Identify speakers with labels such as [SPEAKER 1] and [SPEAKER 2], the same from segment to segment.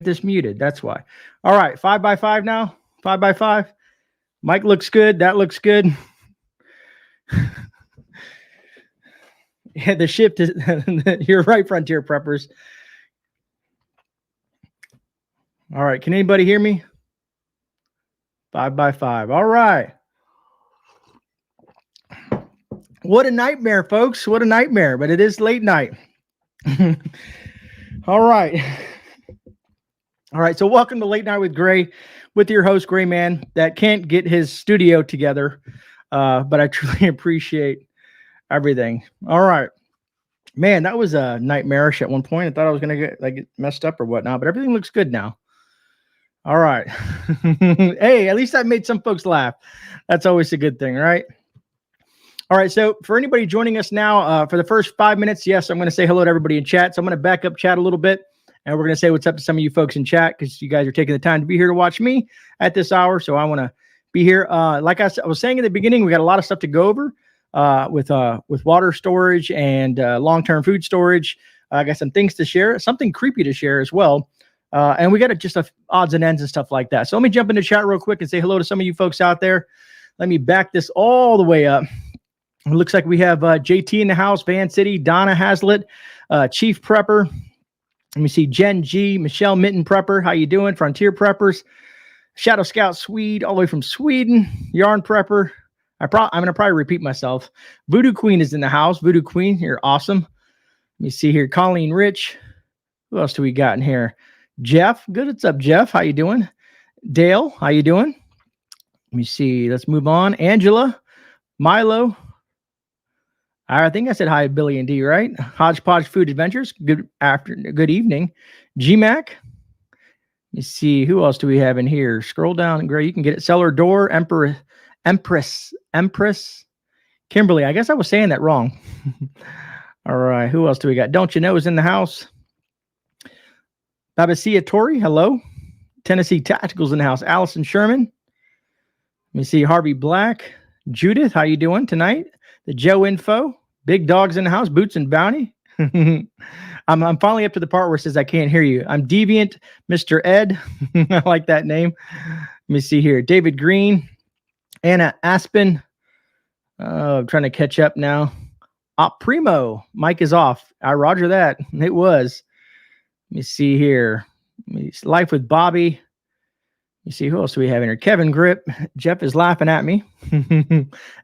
[SPEAKER 1] this muted. That's why. All right, 5x5 now. 5x5. Mike looks good. That looks good. Yeah, the shift is. You're right, Frontier Preppers. All right, can anybody hear me? 5x5. All right. What a nightmare, folks. What a nightmare, but it is late night. All right. All right, so welcome to Late Night with Gray, with your host, GreyMan, that can't get his studio together, but I truly appreciate everything. All right. Man, that was nightmarish at one point. I thought I was going to get like messed up or whatnot, but everything looks good now. All right. Hey, at least I made some folks laugh. That's always a good thing, right? All right, so for anybody joining us now, for the first 5 minutes, yes, I'm going to say hello to everybody in chat. So I'm going to back up chat a little bit, and we're going to say what's up to some of you folks in chat because you guys are taking the time to be here to watch me at this hour. So I want to be here. Like I was saying in the beginning, we got a lot of stuff to go over with water storage and long-term food storage. I got some things to share, something creepy to share as well. And we got just odds and ends and stuff like that. So let me jump into chat real quick and say hello to some of you folks out there. Let me back this all the way up. It looks like we have JT in the house, Van City, Donna Hazlitt, Chief Prepper. Let me see, Jen G, Michelle Mitten Prepper. How you doing? Frontier Preppers. Shadow Scout Swede, all the way from Sweden. Yarn Prepper. I'm going to probably repeat myself. Voodoo Queen is in the house. Voodoo Queen, you're awesome. Let me see here. Colleen Rich. Who else do we got in here? Jeff. Good. What's up, Jeff? How you doing? Dale. How you doing? Let me see. Let's move on. Angela. Milo. I think I said hi, Billy and D, right? Hodgepodge Food Adventures. Good evening. GMAC. Let me see. Who else do we have in here? Scroll down, Gray. You can get it. Cellar Door. Empress. Kimberly. I guess I was saying that wrong. All right. Who else do we got? Don't You Know is in the house. Babasia Tori. Hello. Tennessee Tacticals in the house. Allison Sherman. Let me see. Harvey Black. Judith. How you doing tonight? The Joe Info. Big Dogs in the house. Boots and Bounty. I'm finally up to the part where it says I can't hear you. I'm Deviant, Mr. Ed. I like that name. Let me see here. David Green. Anna Aspen. I'm trying to catch up now. Primo. Mike is off. I roger that. It was. Let me see here. Life with Bobby. Let me see. Who else do we have in here? Kevin Grip. Jeff is laughing at me.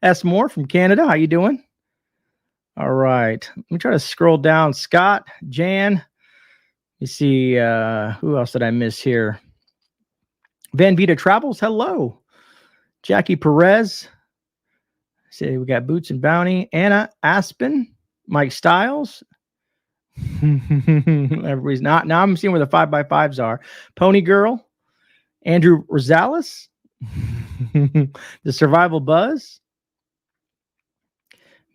[SPEAKER 1] S. Moore from Canada. How you doing? All right. Let me try to scroll down. Scott, Jan. You see, who else did I miss here? Van Vita Travels. Hello. Jackie Perez. See, we got Boots and Bounty. Anna Aspen. Mike Stiles. Everybody's not. Now I'm seeing where the 5x5s are. Pony Girl. Andrew Rosales. The Survival Buzz.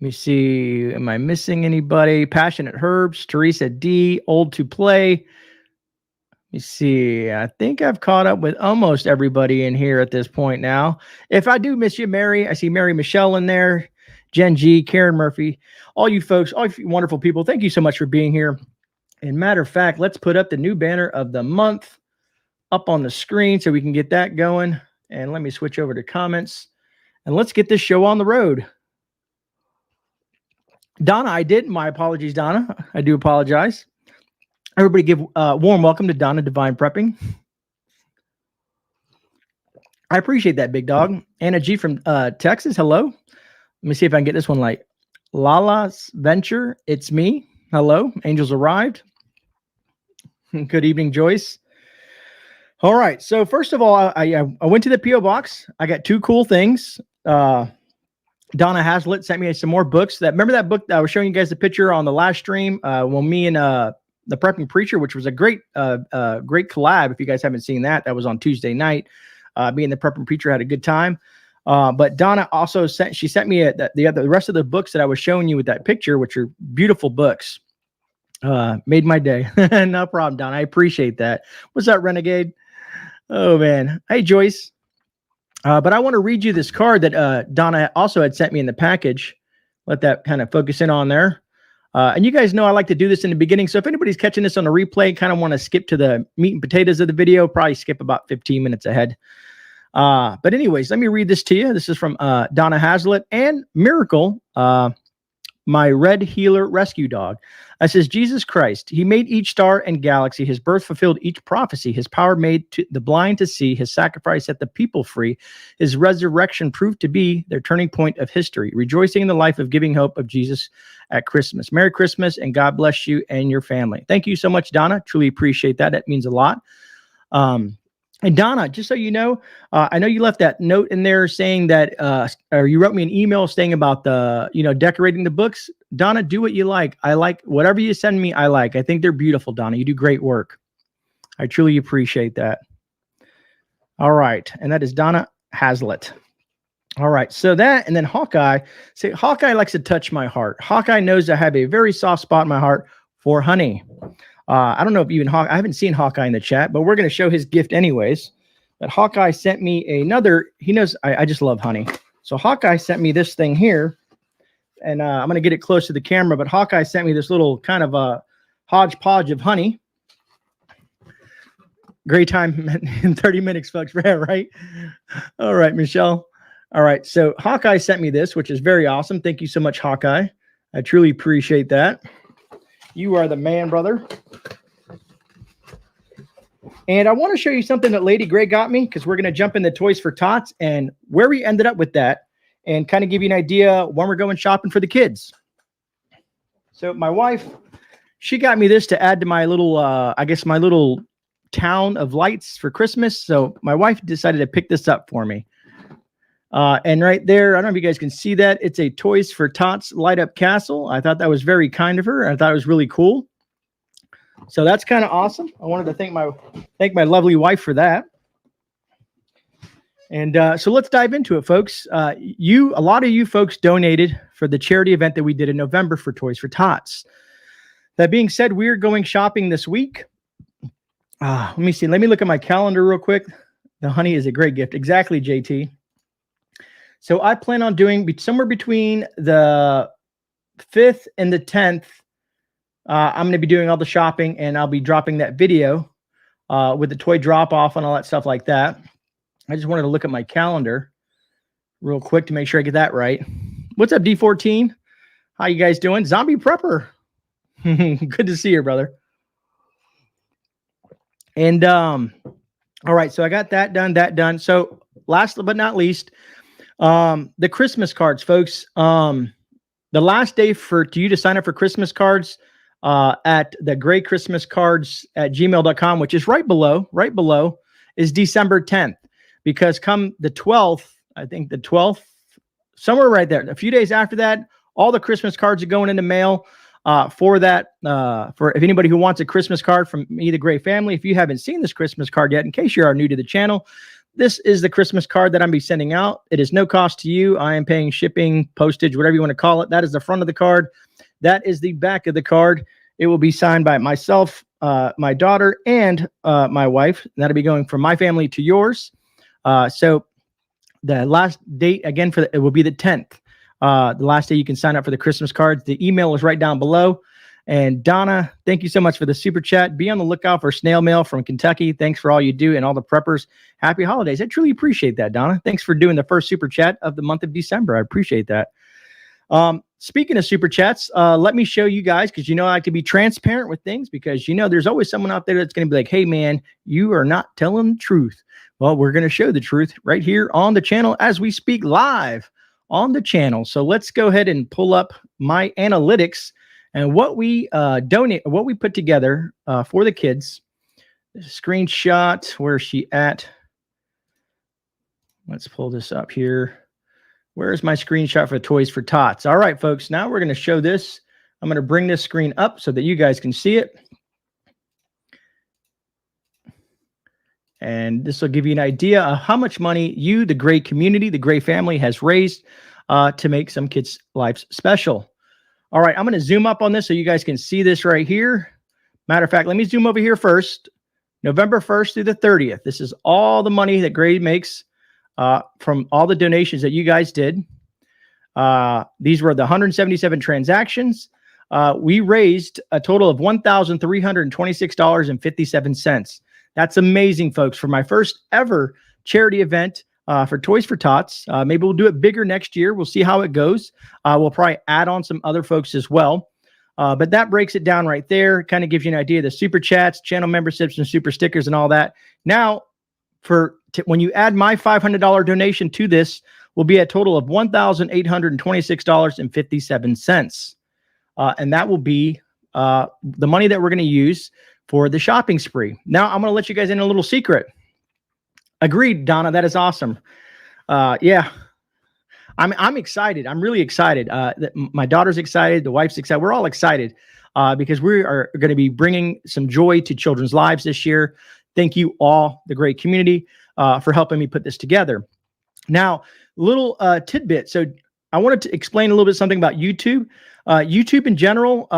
[SPEAKER 1] Let me see. Am I missing anybody? Passionate Herbs. Teresa D. Old to Play. Let me see. I think I've caught up with almost everybody in here at this point now. If I do miss you, Mary, I see Mary Michelle in there. Jen G. Karen Murphy. All you folks, all you wonderful people, thank you so much for being here. And matter of fact, let's put up the new banner of the month up on the screen so we can get that going. And let me switch over to comments. And let's get this show on the road. Donna, I did. My apologies, Donna. I do apologize. Everybody give a warm welcome to Donna Divine Prepping. I appreciate that, big dog. Anna G from Texas. Hello. Let me see if I can get this one like Lala's Venture. It's me. Hello. Angels arrived. Good evening, Joyce. All right. So first of all, I went to the P.O Box. I got two cool things. Donna Hazlitt sent me some more books. Remember that book that I was showing you guys the picture on the last stream? Well, me and the Prepping Preacher, which was a great collab. If you guys haven't seen that, that was on Tuesday night. Me and the Prepping Preacher had a good time. But Donna also sent me the rest of the books that I was showing you with that picture, which are beautiful books. Made my day. No problem, Donna. I appreciate that. What's up, Renegade? Oh man. Hey, Joyce. But I want to read you this card that Donna also had sent me in the package. Let that kind of focus in on there. And you guys know I like to do this in the beginning. So if anybody's catching this on a replay, kind of want to skip to the meat and potatoes of the video, probably skip about 15 minutes ahead. But anyways, let me read this to you. This is from Donna Hazlitt and Miracle, my red healer rescue dog. It says, Jesus Christ, he made each star and galaxy. His birth fulfilled each prophecy. His power made the blind to see. His sacrifice set the people free. His resurrection proved to be their turning point of history, rejoicing in the life of giving hope of Jesus at Christmas. Merry Christmas, and God bless you and your family. Thank you so much, Donna. Truly appreciate that. That means a lot. And Donna, just so you know, I know you left that note in there saying that, or you wrote me an email saying about the, decorating the books. Donna, do what you like. I like whatever you send me. I like. I think they're beautiful, Donna. You do great work. I truly appreciate that. All right, and that is Donna Hazlitt. All right, so that, and then Hawkeye. Say, Hawkeye likes to touch my heart. Hawkeye knows I have a very soft spot in my heart for honey. I don't know if even I haven't seen Hawkeye in the chat, but we're going to show his gift anyways. But Hawkeye sent me another, he knows I just love honey. So Hawkeye sent me this thing here, and I'm going to get it close to the camera, but Hawkeye sent me this little kind of a hodgepodge of honey. Great time in 30 minutes, folks, right? All right, Michelle. All right, so Hawkeye sent me this, which is very awesome. Thank you so much, Hawkeye. I truly appreciate that. You are the man, brother. And I want to show you something that Lady Grey got me, because we're going to jump into Toys for Tots and where we ended up with that, and kind of give you an idea when we're going shopping for the kids. So my wife, she got me this to add to my little, I guess my little town of lights for Christmas. So my wife decided to pick this up for me. And right there, I don't know if you guys can see that. It's a Toys for Tots light up castle. I thought that was very kind of her. I thought it was really cool. So that's kind of awesome. I wanted to thank my lovely wife for that. And so let's dive into it, folks. A lot of you folks donated for the charity event that we did in November for Toys for Tots. That being said, we're going shopping this week. Let me see. Let me look at my calendar real quick. The honey is a great gift. Exactly, JT. So I plan on doing somewhere between the 5th and the 10th. I'm going to be doing all the shopping, and I'll be dropping that video with the toy drop off and all that stuff like that. I just wanted to look at my calendar real quick to make sure I get that right. What's up, D14? How you guys doing? Zombie Prepper. Good to see you, brother. And all right, so I got that done. So last but not least, the Christmas cards, folks. The last day for you to sign up for Christmas cards at the Grey Christmas Cards at gmail.com, which is right below is December 10th, because come the 12th, I think the 12th, somewhere right there, a few days after that, all the Christmas cards are going in the mail for that. For if anybody who wants a Christmas card from me, the Grey family, if you haven't seen this Christmas card yet, in case you are new to the channel, this is the Christmas card that I'm be sending out. It is no cost to you. I am paying shipping, postage, whatever you want to call it. That is the front of the card. That is the back of the card. It will be signed by myself, my daughter, and my wife. That'll be going from my family to yours. So the last date, again, it will be the 10th. The last day you can sign up for the Christmas cards. The email is right down below. And Donna, thank you so much for the super chat. Be on the lookout for snail mail from Kentucky. Thanks for all you do, and all the preppers. Happy holidays. I truly appreciate that, Donna. Thanks for doing the first super chat of the month of December. I appreciate that. Speaking of super chats, let me show you guys, because I like to be transparent with things, because there's always someone out there that's going to be like, hey man, you are not telling the truth. Well, we're going to show the truth right here on the channel as we speak live on the channel. So let's go ahead and pull up my analytics and what we what we put together for the kids. Screenshot, where is she at? Let's pull this up here. Where's my screenshot for Toys for Tots? All right, folks, now we're going to show this. I'm going to bring this screen up so that you guys can see it. And this will give you an idea of how much money you, the Grey community, the Grey family, has raised to make some kids' lives special. All right, I'm going to zoom up on this so you guys can see this right here. Matter of fact, let me zoom over here first. November 1st through the 30th. This is all the money that Grey makes from all the donations that you guys did. These were the 177 transactions. we raised a total of $1,326.57. That's amazing, folks, for my first ever charity event for Toys for Tots. Maybe we'll do it bigger next year. We'll see how it goes. We'll probably add on some other folks as well. But that breaks it down right there. Kind of gives you an idea of the super chats, channel memberships, and super stickers and all that. Now, when you add my $500 donation to this, will be a total of $1,826.57. And that will be the money that we're going to use for the shopping spree. Now, I'm going to let you guys in a little secret. Agreed, Donna. That is awesome. Yeah. I'm excited. I'm really excited. My daughter's excited. The wife's excited. We're all excited because we are going to be bringing some joy to children's lives this year. Thank you all, the great community, for helping me put this together. Now, little tidbit. So I wanted to explain a little bit something about YouTube. YouTube in general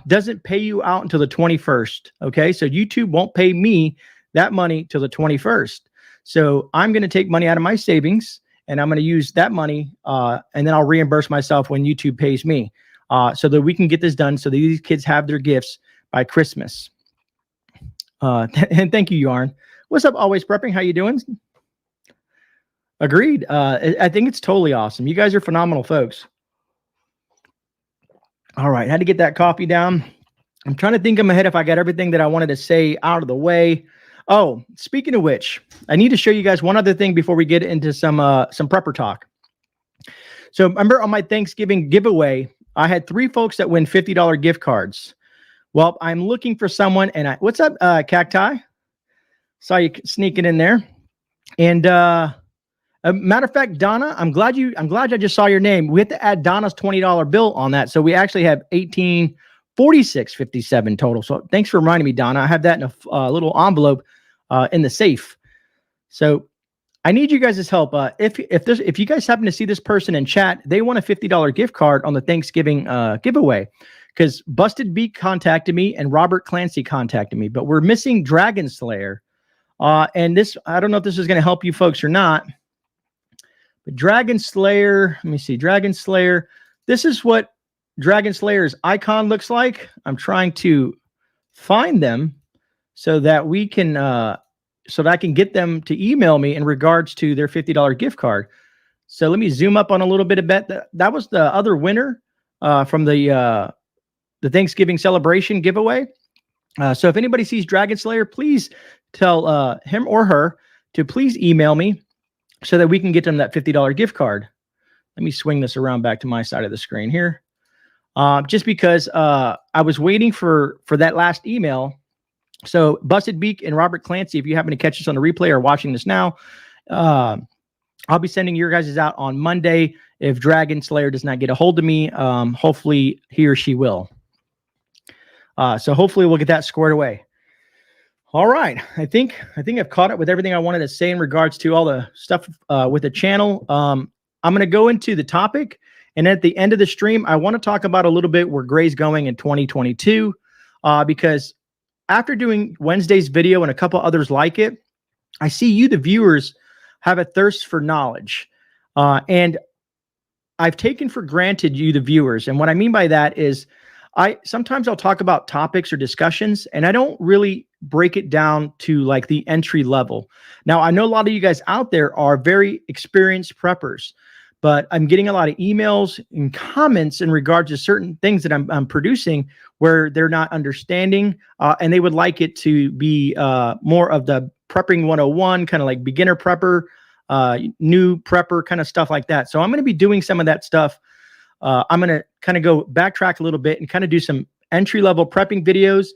[SPEAKER 1] doesn't pay you out until the 21st. Okay, so YouTube won't pay me that money till the 21st. So I'm going to take money out of my savings, and I'm going to use that money, and then I'll reimburse myself when YouTube pays me, so that we can get this done so that these kids have their gifts by Christmas. And thank you, Yarn. What's up, Always Prepping? How you doing? Agreed. I think it's totally awesome. You guys are phenomenal folks. All right, had to get that coffee down. I'm trying to think in my head if I got everything that I wanted to say out of the way. Oh, speaking of which, I need to show you guys one other thing before we get into some prepper talk. So remember on my Thanksgiving giveaway, I had 3 folks that win $50 gift cards. Well, I'm looking for someone, and what's up, Cacti? Saw you sneaking in there. And matter of fact, Donna, I'm glad I just saw your name. We have to add Donna's $20 bill on that, so we actually have $1846.57 total. So thanks for reminding me, Donna. I have that in a little envelope in the safe. So I need you guys' help. If you guys happen to see this person in chat, they want a $50 gift card on the Thanksgiving giveaway, because Busted Beak contacted me and Robert Clancy contacted me, but we're missing Dragon Slayer. And this, I don't know if this is going to help you folks or not, but Dragon Slayer, let me see, Dragon Slayer. This is what Dragon Slayer's icon looks like. I'm trying to find them so that we can, so that I can get them to email me in regards to their $50 gift card. So let me zoom up on a little bit of that was the other winner from the Thanksgiving celebration giveaway. So if anybody sees Dragon Slayer, please tell him or her to please email me so that we can get them that $50 gift card. Let me swing this around back to my side of the screen here. Just because I was waiting for that last email. So Busted Beak and Robert Clancy, if you happen to catch this on the replay or watching this now, I'll be sending your guys' out on Monday. If Dragon Slayer does not get a hold of me, hopefully he or she will. So hopefully we'll get that squared away. All right. I think I've caught up with everything I wanted to say in regards to all the stuff with the channel. I'm going to go into the topic, and at the end of the stream, I want to talk about a little bit where Grey's going in 2022, because after doing Wednesday's video and a couple others like it, I see you, the viewers, have a thirst for knowledge. And I've taken for granted you, the viewers. And what I mean by that is sometimes I'll talk about topics or discussions, and I don't really break it down to like the entry level. Now, I know a lot of you guys out there are very experienced preppers, but I'm getting a lot of emails and comments in regards to certain things that I'm producing where they're not understanding, and they would like it to be more of the prepping 101, kind of like beginner prepper, new prepper kind of stuff like that. So I'm going to be doing some of that stuff. I'm going to kind of go backtrack a little bit and kind of do some entry-level prepping videos.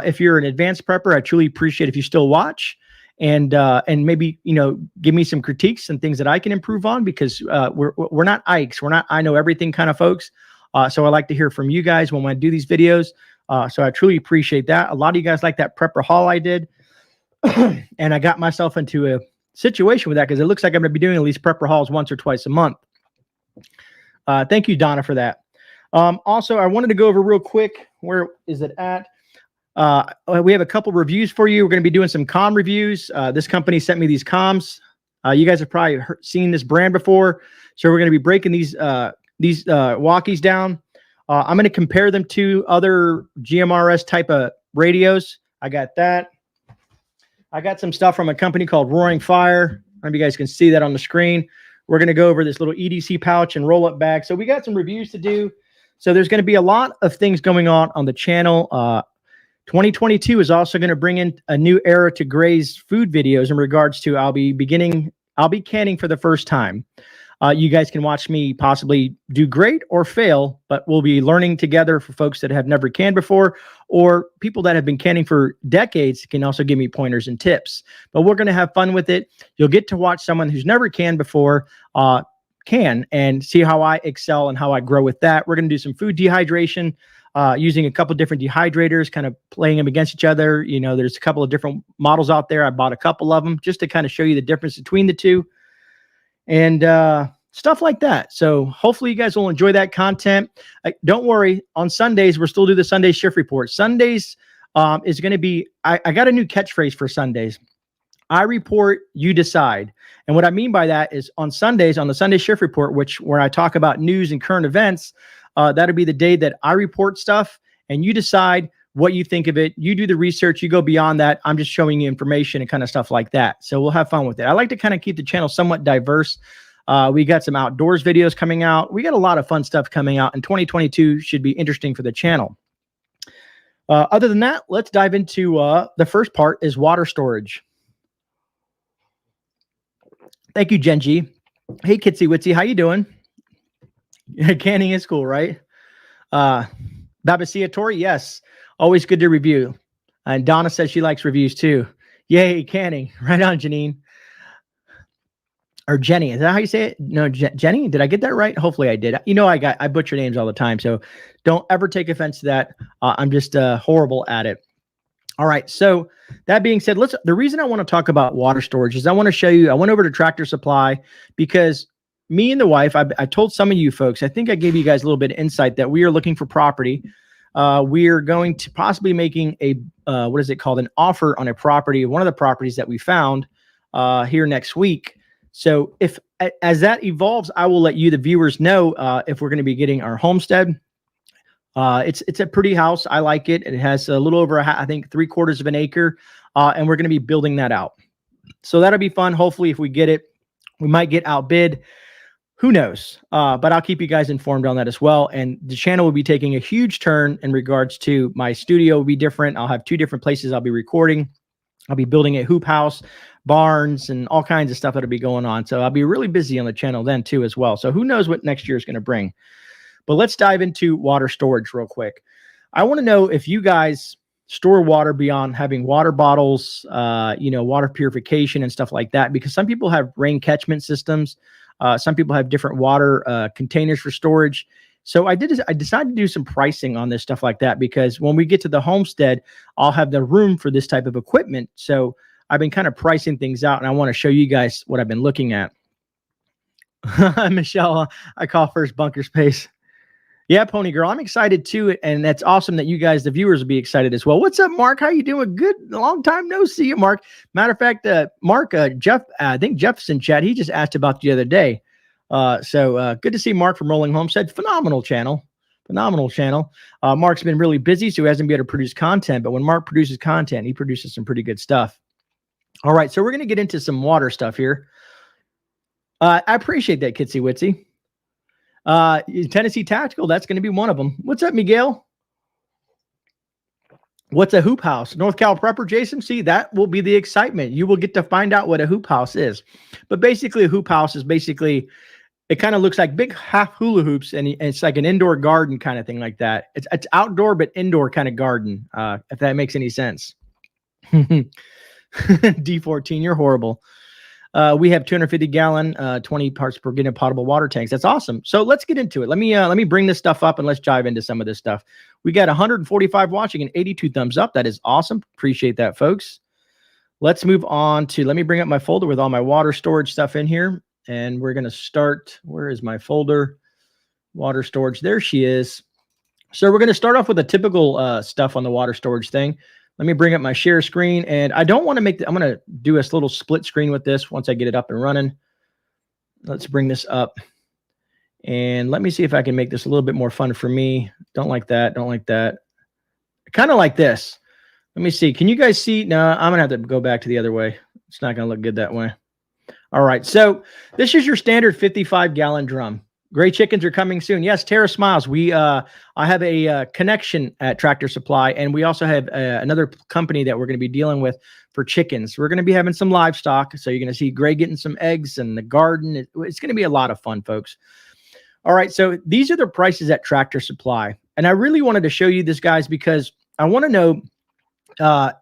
[SPEAKER 1] If you're an advanced prepper, I truly appreciate if you still watch and maybe, give me some critiques and things that I can improve on, because we're not Ikes. We're not I know everything kind of folks. So I like to hear from you guys when I do these videos. So I truly appreciate that. A lot of you guys like that prepper haul I did. And I got myself into a situation with that because it looks like I'm going to be doing at least prepper hauls once or twice a month. Thank you, Donna, for that. Also, I wanted to go over real quick. Where is it at? We have a couple reviews for you. We're going to be doing some comm reviews. This company sent me these comms. You guys have probably seen this brand before. So we're going to be breaking these walkies down. I'm going to compare them to other GMRS type of radios. I got that. I got some stuff from a company called Roaring Fire. Maybe you guys can see that on the screen. We're going to go over this little EDC pouch and roll-up bag. So we got some reviews to do. So there's going to be a lot of things going on the channel. 2022 is also going to bring in a new era to Grey's food videos in regards to I'll be canning for the first time. You guys can watch me possibly do great or fail, but we'll be learning together for folks that have never canned before, or people that have been canning for decades can also give me pointers and tips. But we're going to have fun with it. You'll get to watch someone who's never canned before can and see how I excel and how I grow with that. We're going to do some food dehydration using a couple different dehydrators, kind of playing them against each other. You know, there's a couple of different models out there. I bought a couple of them just to kind of show you the difference between the two. And stuff like that. So hopefully you guys will enjoy that content. Don't worry, on Sundays, we're still do the Sunday shift report. Sundays is going to be, I got a new catchphrase for Sundays. I report, you decide. And what I mean by that is on Sundays, on the Sunday shift report, where I talk about news and current events, that'll be the day that I report stuff and you decide what you think of it. You do the research, you go beyond that. I'm just showing you information and kind of stuff like that. So we'll have fun with it. I like to kind of keep the channel somewhat diverse. We got some outdoors videos coming out. We got a lot of fun stuff coming out, and 2022 should be interesting for the channel. Other than that, let's dive into the first part is water storage. Thank you, Jen G. Hey, Kitsy Witsy, how you doing? Canning is cool, right? Babasia Tori, yes. Always good to review. And Donna says she likes reviews too. Yay, canning. Right on, Janine. Or Jenny. Is that how you say it? No, Jenny? Did I get that right? Hopefully I did. You know, I butcher names all the time, so don't ever take offense to that. I'm just horrible at it. All right. So that being said, the reason I want to talk about water storage is I want to show you, I went over to Tractor Supply because me and the wife, I told some of you folks, I think I gave you guys a little bit of insight that we are looking for property. We are going to possibly making a, what is it called? An offer on a property, one of the properties that we found here next week. So as that evolves, I will let you, the viewers, know if we're going to be getting our homestead. It's a pretty house. I like it. It has a little over, I think, 3/4 of an acre, and we're going to be building that out. So that'll be fun. Hopefully, if we get it, we might get outbid. Who knows? But I'll keep you guys informed on that as well. And the channel will be taking a huge turn in regards to my studio will be different. I'll have 2 different places I'll be recording. I'll be building a hoop house, barns, and all kinds of stuff that'll be going on. So I'll be really busy on the channel then too as well. So who knows what next year is going to bring. But let's dive into water storage real quick. I want to know if you guys store water beyond having water bottles, water purification and stuff like that, because some people have rain catchment systems. Some people have different water containers for storage. So I decided to do some pricing on this stuff like that, because when we get to the homestead, I'll have the room for this type of equipment. So I've been kind of pricing things out, and I want to show you guys what I've been looking at. Michelle, I call first bunker space. Yeah, Pony Girl, I'm excited too, and that's awesome that you guys, the viewers, will be excited as well. What's up, Mark? How you doing? Good. Long time no see you, Mark. Matter of fact, Mark, Jeff, I think Jeff's in chat. He just asked about the other day. So good to see Mark from Rolling Homestead. Phenomenal channel. Phenomenal channel. Mark's been really busy, so he hasn't been able to produce content. But when Mark produces content, he produces some pretty good stuff. All right, so we're going to get into some water stuff here. I appreciate that, Kitsy Witsy. Tennessee Tactical, that's going to be one of them. What's up, Miguel? What's a hoop house? North Cal Prepper, Jason? See, that will be the excitement. You will get to find out what a hoop house is. But basically, a hoop house is basically, it kind of looks like big half hula hoops, and it's like an indoor garden kind of thing like that. It's outdoor, but indoor kind of garden, if that makes any sense. D14, you're horrible. We have 250-gallon, 20 parts per gallon potable water tanks. That's awesome. So let's get into it. Let me bring this stuff up and let's dive into some of this stuff. We got 145 watching and 82 thumbs up. That is awesome. Appreciate that, folks. Let's move on to, let me bring up my folder with all my water storage stuff in here. And we're going to start, where is my folder? Water storage. There she is. So we're going to start off with the typical stuff on the water storage thing. Let me bring up my share screen, and I don't want to make I'm going to do a little split screen with this once I get it up and running. Let's bring this up. And let me see if I can make this a little bit more fun for me. Don't like that. Don't like that. Kind of like this. Let me see. Can you guys see? No, I'm going to have to go back to the other way. It's not going to look good that way. All right. So this is your standard 55-gallon drum. Gray chickens are coming soon. Yes, Tara smiles. I have a connection at Tractor Supply, and we also have another company that we're going to be dealing with for chickens. We're going to be having some livestock. So you're going to see Gray getting some eggs in the garden. It's going to be a lot of fun, folks. All right. So these are the prices at Tractor Supply. And I really wanted to show you this, guys, because I want to know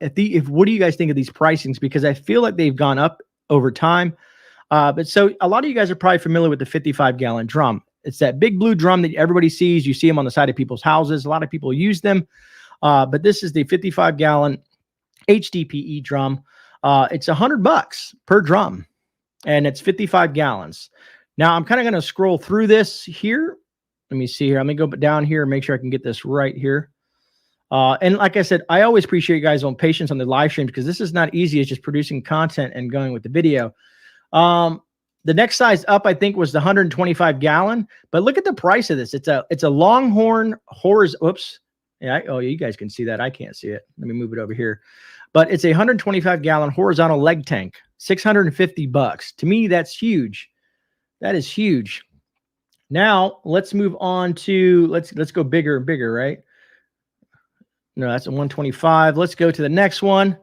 [SPEAKER 1] if what do you guys think of these pricings? Because I feel like they've gone up over time. But so a lot of you guys are probably familiar with the 55-gallon drum. It's that big blue drum that everybody sees. You see them on the side of people's houses. A lot of people use them. But this is the 55-gallon HDPE drum. It's $100 per drum, and it's 55 gallons. Now I'm kind of going to scroll through this here. Let me see here. Let me go down here and make sure I can get this right here. And like I said, I always appreciate you guys' own patience on the live stream, because this is not easy. It's just producing content and going with the video. The next size up, I think, was the 125-gallon. But look at the price of this. It's a Longhorn horizontal. Oops. Yeah. Oh, you guys can see that. I can't see it. Let me move it over here. But it's a 125-gallon horizontal leg tank. $650. To me, that's huge. That is huge. Now let's move on to let's go bigger and bigger, right? No, that's a 125. Let's go to the next one.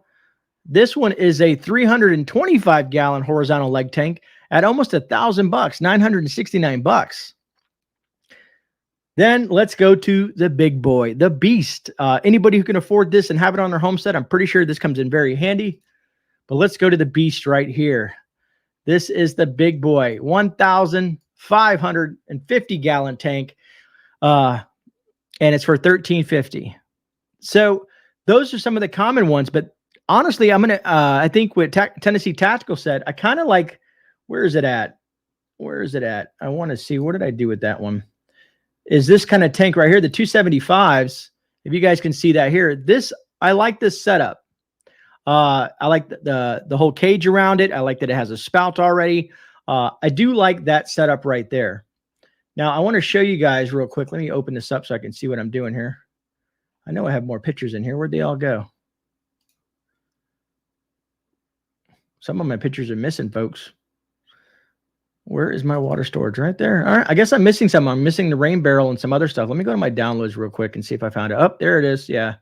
[SPEAKER 1] This one is a 325-gallon horizontal leg tank at almost $1,000, $969. Then let's go to the big boy, the beast. Anybody who can afford this and have it on their homestead, I'm pretty sure this comes in very handy. But let's go to the beast right here. This is the big boy, 1,550-gallon tank, and it's for $1,350. So those are some of the common ones. But honestly, I think what Tennessee Tactical said, I kind of like, where is it at? Where is it at? I want to see, what did I do with that one? Is this kind of tank right here, the 275s. If you guys can see that here, I like this setup. I like the whole cage around it. I like that it has a spout already. I do like that setup right there. Now I want to show you guys real quick. Let me open this up so I can see what I'm doing here. I know I have more pictures in here. Where'd they all go? Some of my pictures are missing, folks. Where is my water storage? Right there. All right. I guess I'm missing some. I'm missing the rain barrel and some other stuff. Let me go to my downloads real quick and see if I found it. Oh, there it is. Yeah.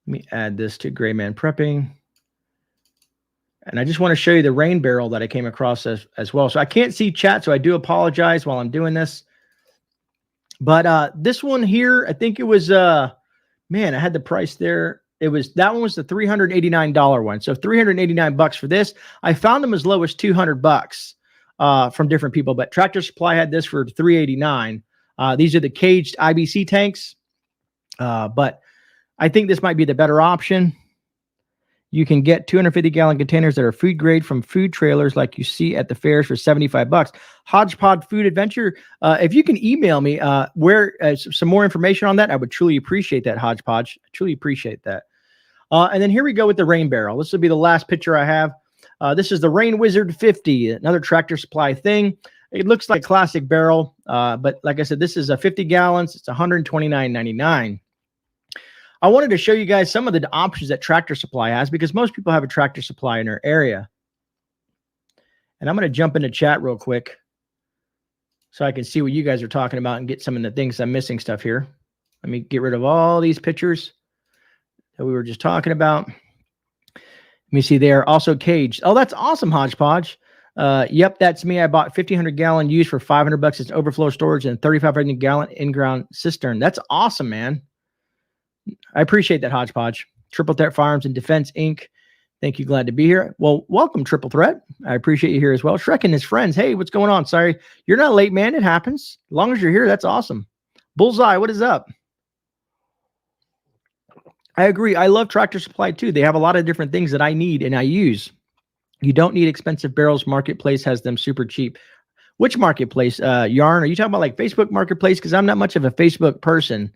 [SPEAKER 1] Let me add this to GreyMan Prepping. And I just want to show you the rain barrel that I came across as well. So I can't see chat, so I do apologize while I'm doing this. But this one here, I think it was, man, I had the price there. That one was the $389 one. So $389 for this. I found them as low as $200 from different people, but Tractor Supply had this for $389. These are the caged IBC tanks. But I think this might be the better option. You can get 250-gallon containers that are food grade from food trailers like you see at the fairs for $75. Hodgepodge Food Adventure. If you can email me some more information on that, I would truly appreciate that, Hodgepodge. I truly appreciate that. And then here we go with the rain barrel. This will be the last picture I have. This is the Rain Wizard 50, another Tractor Supply thing. It looks like a classic barrel, but like I said, this is a 50 gallons. It's $129.99. I wanted to show you guys some of the options that Tractor Supply has, because most people have a Tractor Supply in their area. And I'm going to jump into chat real quick so I can see what you guys are talking about and get some of the things I'm missing stuff here. Let me get rid of all these pictures that we were just talking about. Let me see, they are also caged. Oh, that's awesome, Hodgepodge. Yep, that's me. I bought 1,500-gallon used for $500. It's overflow storage and 3,500-gallon in-ground cistern. That's awesome, man. I appreciate that, Hodgepodge. Triple Threat Farms and Defense, Inc. Thank you. Glad to be here. Well, welcome, Triple Threat. I appreciate you here as well. Shrek and his friends. Hey, what's going on? Sorry, you're not late, man. It happens. As long as you're here, that's awesome. Bullseye, what is up? I agree. I love Tractor Supply too. They have a lot of different things that I need and I use. You don't need expensive barrels. Marketplace has them super cheap. Which Marketplace? Yarn? Are you talking about like Facebook Marketplace? Because I'm not much of a Facebook person.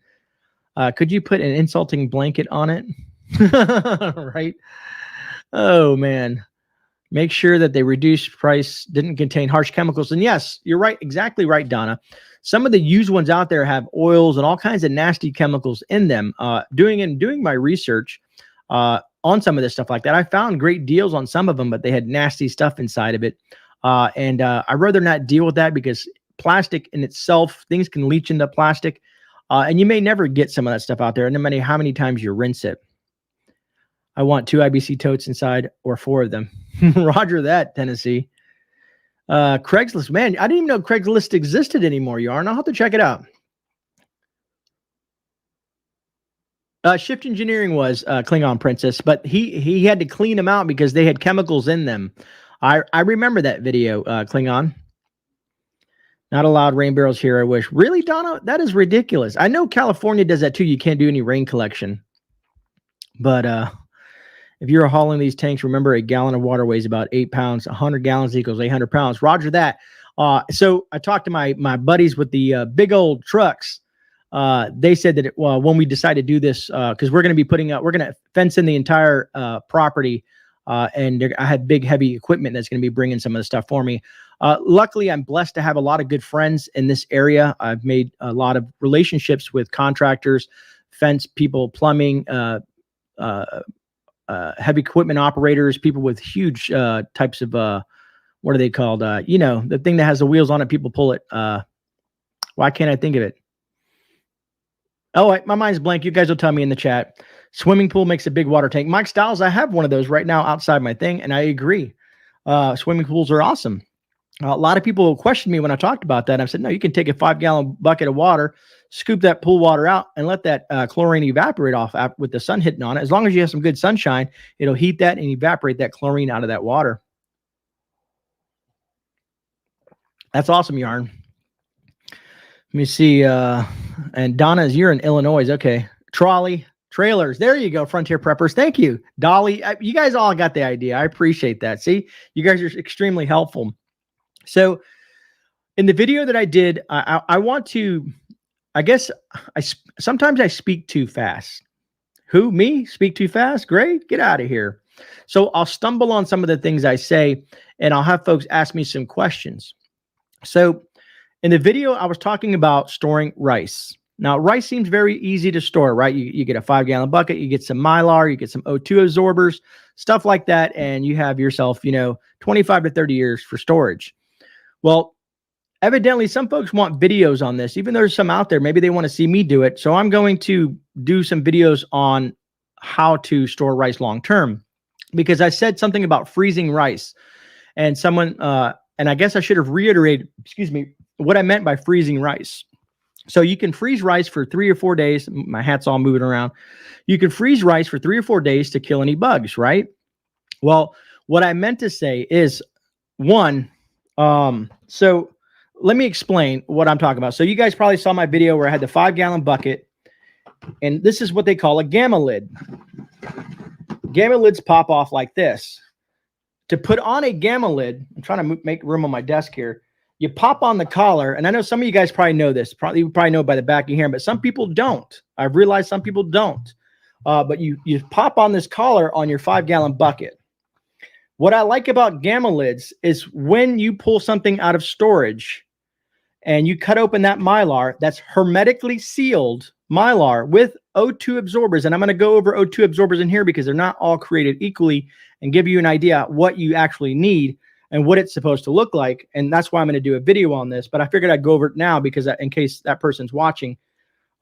[SPEAKER 1] Could you put an insulting blanket on it? Right? Oh, man. Make sure that they reduced price didn't contain harsh chemicals. And yes, you're right. Exactly right, Donna. Some of the used ones out there have oils and all kinds of nasty chemicals in them. Doing my research on some of this stuff like that, I found great deals on some of them, but they had nasty stuff inside of it. And I'd rather not deal with that because plastic in itself, things can leach into plastic. And you may never get some of that stuff out there, no matter how many times you rinse it. I want 2 IBC totes inside or 4 of them. Roger that, Tennessee. Craigslist, man, I didn't even know Craigslist existed anymore, Yarn. I'll have to check it out. Shift Engineering was Klingon Princess, but he had to clean them out because they had chemicals in them. I remember that video, Klingon. Not allowed rain barrels here, I wish. Really, Donna? That is ridiculous. I know California does that too. You can't do any rain collection. But if you're hauling these tanks, remember a gallon of water weighs about 8 pounds. 100 gallons equals 800 pounds. Roger that. So I talked to my buddies with the big old trucks. They said that when we decide to do this, because we're going to be we're going to fence in the entire property. And I had big, heavy equipment that's going to be bringing some of the stuff for me. Luckily, I'm blessed to have a lot of good friends in this area. I've made a lot of relationships with contractors, fence people, plumbing, heavy equipment operators, people with huge types of, what are they called? The thing that has the wheels on it, people pull it. Why can't I think of it? Oh, my mind's blank. You guys will tell me in the chat. Swimming pool makes a big water tank. Mike Styles, I have one of those right now outside my thing, and I agree. Swimming pools are awesome. A lot of people questioned me when I talked about that. I said, no, you can take a 5-gallon bucket of water, scoop that pool water out, and let that chlorine evaporate off with the sun hitting on it. As long as you have some good sunshine, it'll heat that and evaporate that chlorine out of that water. That's awesome, Yarn. Let me see. And Donna's, you're in Illinois. Okay. Trolley, trailers. There you go. Frontier Preppers. Thank you. Dolly, you guys all got the idea. I appreciate that. See, you guys are extremely helpful. So in the video that I did, I want to, I guess, sometimes I speak too fast. Who? Me? Speak too fast? Great. Get out of here. So I'll stumble on some of the things I say, and I'll have folks ask me some questions. So in the video, I was talking about storing rice. Now, rice seems very easy to store, right? You get a 5-gallon bucket, you get some Mylar, you get some O2 absorbers, stuff like that, and you have yourself, 25 to 30 years for storage. Well, evidently, some folks want videos on this, even though there's some out there. Maybe they want to see me do it. So I'm going to do some videos on how to store rice long term, because I said something about freezing rice, and someone, and I guess I should have reiterated, what I meant by freezing rice. So you can freeze rice for 3 or 4 days. My hat's all moving around. You can freeze rice for 3 or 4 days to kill any bugs, right? Well, what I meant to say is, one, so let me explain what I'm talking about. So you guys probably saw my video where I had the 5-gallon bucket, and this is what they call a gamma lid. Gamma lids pop off like this. To put on a gamma lid, I'm trying to make room on my desk here. You pop on the collar, and I know some of you guys probably know this. You probably know by the back of your hand, but some people don't. I've realized some people don't. But you pop on this collar on your 5-gallon bucket. What I like about gamma lids is when you pull something out of storage and you cut open that Mylar, that's hermetically sealed Mylar with O2 absorbers. And I'm going to go over O2 absorbers in here because they're not all created equally, and give you an idea what you actually need and what it's supposed to look like. And that's why I'm going to do a video on this, but I figured I'd go over it now because in case that person's watching,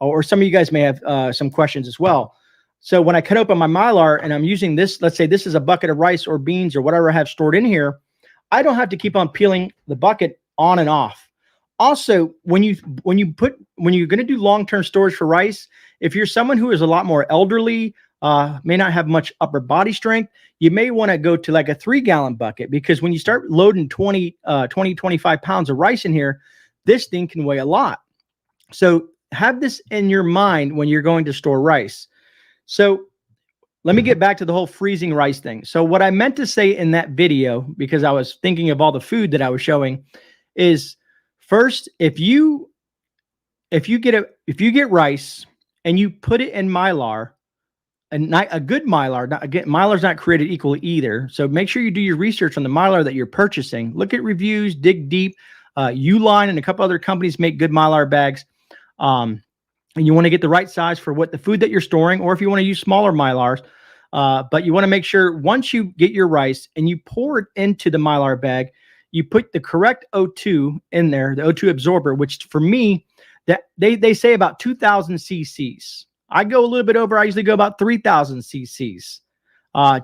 [SPEAKER 1] or some of you guys may have some questions as well. So when I cut open my Mylar and I'm using this, let's say this is a bucket of rice or beans or whatever I have stored in here, I don't have to keep on peeling the bucket on and off. Also, when you're going to do long-term storage for rice, if you're someone who is a lot more elderly, may not have much upper body strength, you may want to go to like a 3-gallon bucket, because when you start loading 25 pounds of rice in here, this thing can weigh a lot. So have this in your mind when you're going to store rice. So let me get back to the whole freezing rice thing. So what I meant to say in that video, because I was thinking of all the food that I was showing, is first, if you get rice and you put it in Mylar, a good mylar. Again, mylar's not created equally either. So make sure you do your research on the mylar that you're purchasing. Look at reviews, dig deep. Uline and a couple other companies make good mylar bags. And you want to get the right size for what the food that you're storing, or if you want to use smaller mylars. But you want to make sure once you get your rice and you pour it into the mylar bag, you put the correct O2 in there, the O2 absorber, which for me, that they say about 2,000 cc's. I go a little bit over. I usually go about 3,000 cc's,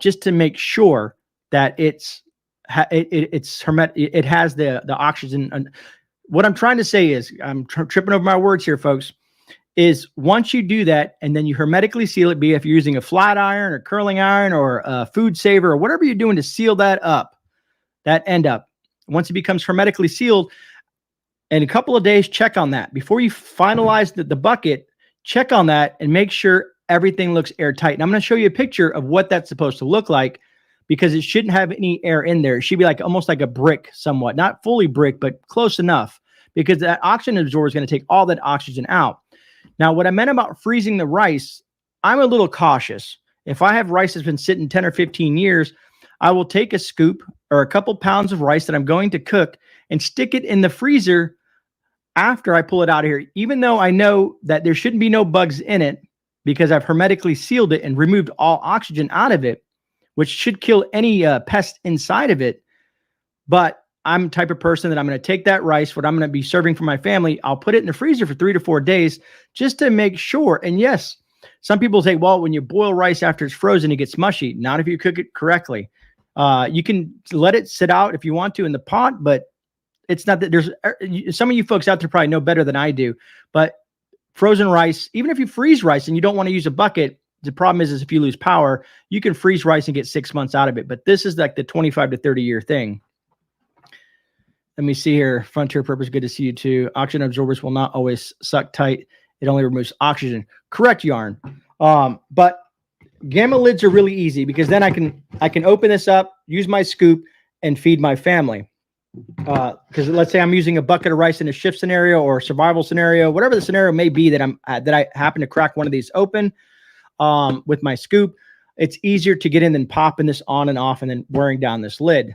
[SPEAKER 1] just to make sure that it's hermetic. It has the oxygen. And what I'm trying to say is, I'm tripping over my words here, folks, is once you do that and then you hermetically seal it, be if you're using a flat iron or curling iron or a food saver or whatever you're doing to seal that up, that end up. Once it becomes hermetically sealed, in a couple of days, check on that. Before you finalize the bucket, check on that and make sure everything looks airtight. And I'm going to show you a picture of what that's supposed to look like, because it shouldn't have any air in there. It should be like almost like a brick somewhat, not fully brick, but close enough, because that oxygen absorber is going to take all that oxygen out. Now, what I meant about freezing the rice, I'm a little cautious. If I have rice that's been sitting 10 or 15 years, I will take a scoop or a couple pounds of rice that I'm going to cook and stick it in the freezer after I pull it out of here, even though I know that there shouldn't be no bugs in it because I've hermetically sealed it and removed all oxygen out of it, which should kill any pest inside of it. But I'm the type of person that I'm going to take that rice, what I'm going to be serving for my family, I'll put it in the freezer for 3 to 4 days just to make sure. And yes, some people say, well, when you boil rice after it's frozen, it gets mushy. Not if you cook it correctly. You can let it sit out if you want to in the pot, but it's not that there's some of you folks out there probably know better than I do, but frozen rice, even if you freeze rice and you don't want to use a bucket, the problem is if you lose power, you can freeze rice and get 6 months out of it. But this is like the 25 to 30 year thing. Let me see here. Frontier Purpose, good to see you too. Oxygen absorbers will not always suck tight. It only removes oxygen. Correct, Yarn. But gamma lids are really easy because then I can open this up, use my scoop, and feed my family. Because let's say I'm using a bucket of rice in a shift scenario or survival scenario, whatever the scenario may be that I happen to crack one of these open with my scoop, it's easier to get in than popping this on and off and then wearing down this lid.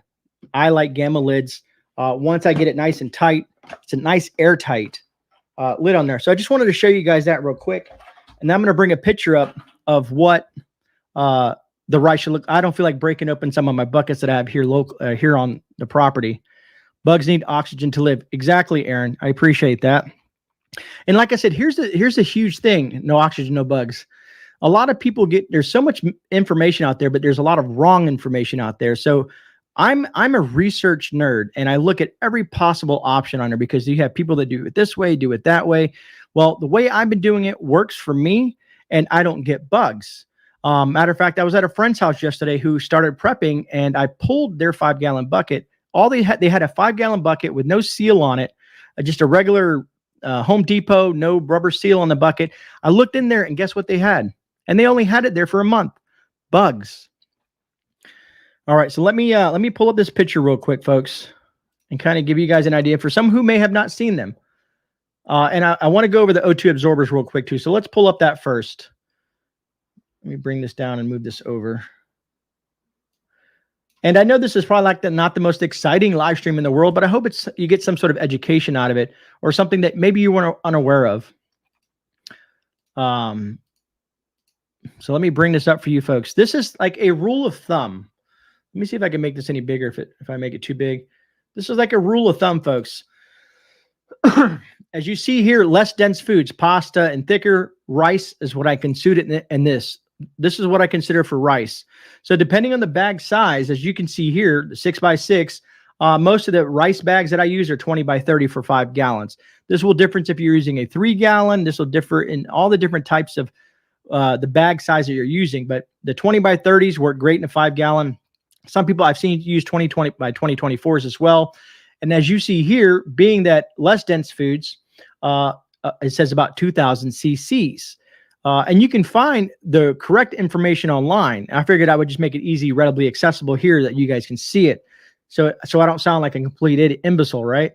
[SPEAKER 1] I like gamma lids. Once I get it nice and tight, it's a nice airtight lid on there. So I just wanted to show you guys that real quick. And I'm going to bring a picture up of what the rice should look. I don't feel like breaking open some of my buckets that I have here here on the property. Bugs need oxygen to live. Exactly, Aaron. I appreciate that. And like I said, here's a huge thing. No oxygen, no bugs. A lot of people there's so much information out there, but there's a lot of wrong information out there. So I'm a research nerd and I look at every possible option on there because you have people that do it this way, do it that way. Well, the way I've been doing it works for me and I don't get bugs. Matter of fact, I was at a friend's house yesterday who started prepping and I pulled their 5-gallon bucket. They had a 5-gallon bucket with no seal on it, just a regular Home Depot, no rubber seal on the bucket. I looked in there and guess what they had? And they only had it there for a month. Bugs. All right, so let me pull up this picture real quick, folks, and kind of give you guys an idea for some who may have not seen them. And I want to go over the O2 absorbers real quick too. So let's pull up that first. Let me bring this down and move this over. And I know this is probably like not the most exciting live stream in the world, but I hope you get some sort of education out of it or something that maybe you weren't unaware of. So let me bring this up for you folks. This is like a rule of thumb. Let me see if I can make this any bigger if I make it too big. This is like a rule of thumb, folks. As you see here, less dense foods, pasta and thicker rice is what I consider in this. This is what I consider for rice. So depending on the bag size, as you can see here, the 6x6, most of the rice bags that I use are 20 by 30 for 5 gallons. This will differ if you're using a 3-gallon. This will differ in all the different types of the bag size that you're using. But the 20 by 30s work great in a 5-gallon. Some people I've seen use 20 by 2024s as well. And as you see here, being that less dense foods, it says about 2,000 cc's. And you can find the correct information online. I figured I would just make it easy, readily accessible here that you guys can see it. So I don't sound like a complete imbecile, right?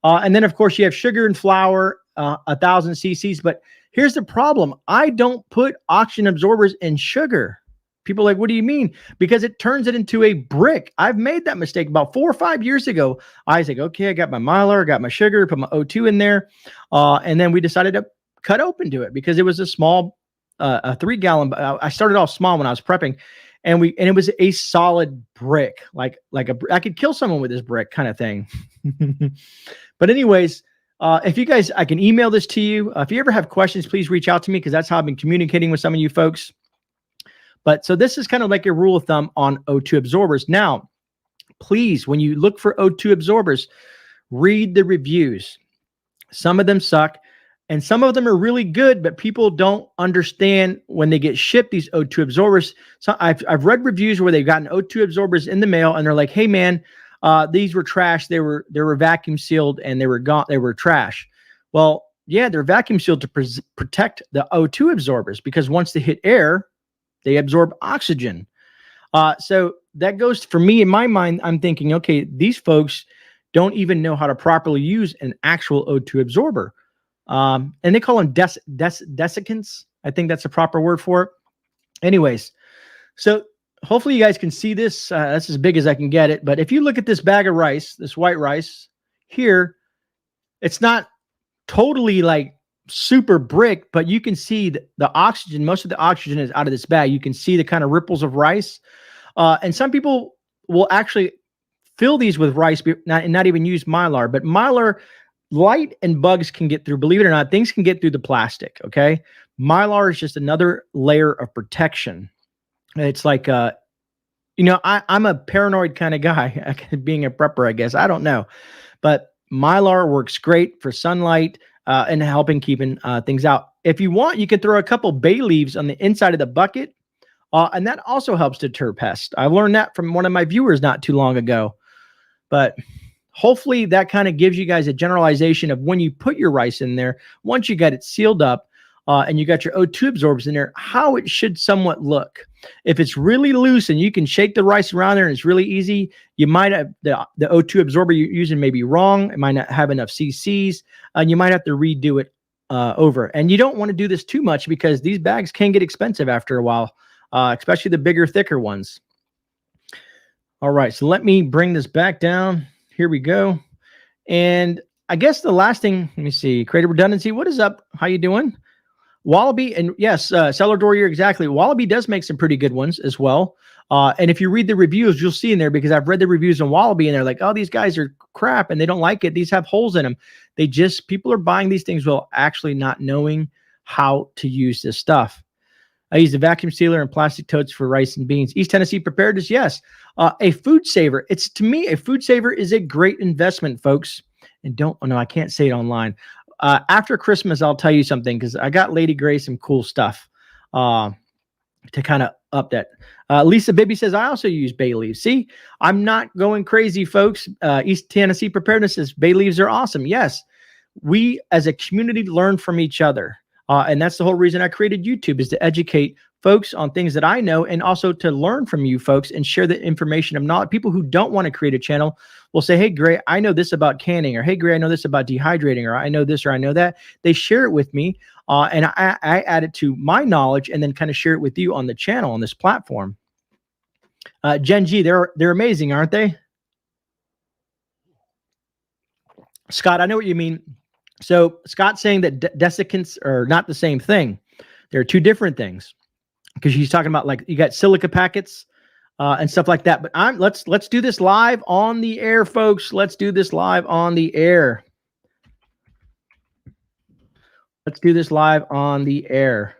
[SPEAKER 1] And then, of course, you have sugar and flour, 1,000 cc's. But Here's the problem. I don't put oxygen absorbers in sugar. People are like, what do you mean? Because it turns it into a brick. I've made that mistake about 4 or 5 years ago. I was like, okay, I got my Mylar, got my sugar, put my O2 in there. And then we decided to cut open to it because it was a small, a 3-gallon. I started off small when I was prepping, and it was a solid brick, like I could kill someone with this brick kind of thing. But anyways, if you guys, I can email this to you. If you ever have questions, please reach out to me because that's how I've been communicating with some of you folks. But so this is kind of like a rule of thumb on O2 absorbers. Now, please, when you look for O2 absorbers, read the reviews. Some of them suck, and some of them are really good, but people don't understand when they get shipped these O2 absorbers. So I've read reviews where they've gotten O2 absorbers in the mail, and they're like, "Hey, man, these were trash. They were vacuum sealed, and they were gone. They were trash." Well, yeah, they're vacuum sealed to protect the O2 absorbers because once they hit air, they absorb oxygen. So that goes for me in my mind. I'm thinking, okay, these folks don't even know how to properly use an actual O2 absorber. And they call them desiccants. I think that's a proper word for it. Anyways, so hopefully you guys can see this. That's as big as I can get it. But if you look at this bag of rice, this white rice here, it's not totally like super brick, but you can see the oxygen. Most of the oxygen is out of this bag. You can see the kind of ripples of rice. And some people will actually fill these with rice and not even use Mylar. But Mylar, light and bugs can get through. Believe it or not, things can get through the plastic, okay? Mylar is just another layer of protection. It's like, I'm a paranoid kind of guy, being a prepper, I guess. I don't know. But Mylar works great for sunlight, and helping keeping things out. If you want, you can throw a couple bay leaves on the inside of the bucket, and that also helps deter pests. I learned that from one of my viewers not too long ago. But hopefully that kind of gives you guys a generalization of when you put your rice in there, once you got it sealed up, and you got your O2 absorbers in there, how it should somewhat look. If it's really loose and you can shake the rice around there and it's really easy, you might have the O2 absorber you're using may be wrong. It might not have enough cc's, and you might have to redo it over. And you don't want to do this too much because these bags can get expensive after a while, especially the bigger, thicker ones. All right, so let me bring this back down. Here we go. And I guess the last thing, let me see, creative redundancy. What is up? How you doing? Wallaby, and yes, Cellar Door, you're exactly. Wallaby does make some pretty good ones as well. And if you read the reviews, you'll see in there, because I've read the reviews on Wallaby and they're like, oh, these guys are crap and they don't like it. These have holes in them. People are buying these things while actually not knowing how to use this stuff. I use the vacuum sealer and plastic totes for rice and beans. East Tennessee Preparedness, yes. A food saver. To me, a food saver is a great investment, folks. And I can't say it online. After Christmas, I'll tell you something, because I got Lady Grey some cool stuff to kind of up that. Lisa Bibby says, I also use bay leaves. See, I'm not going crazy, folks. East Tennessee Preparedness says bay leaves are awesome. Yes, we as a community learn from each other. And that's the whole reason I created YouTube, is to educate folks on things that I know, and also to learn from you folks and share the information of knowledge. People who don't want to create a channel will say, hey, Grey, I know this about canning, or hey, Grey, I know this about dehydrating, or I know this, or I know that. They share it with me, and I add it to my knowledge, and then kind of share it with you on the channel, on this platform. Gen G, they're amazing, aren't they? Scott, I know what you mean. So Scott's saying that desiccants are not the same thing. They're two different things, because he's talking about, like, you got silica packets and stuff like that. But let's do this live on the air, folks. Let's do this live on the air. Let's do this live on the air.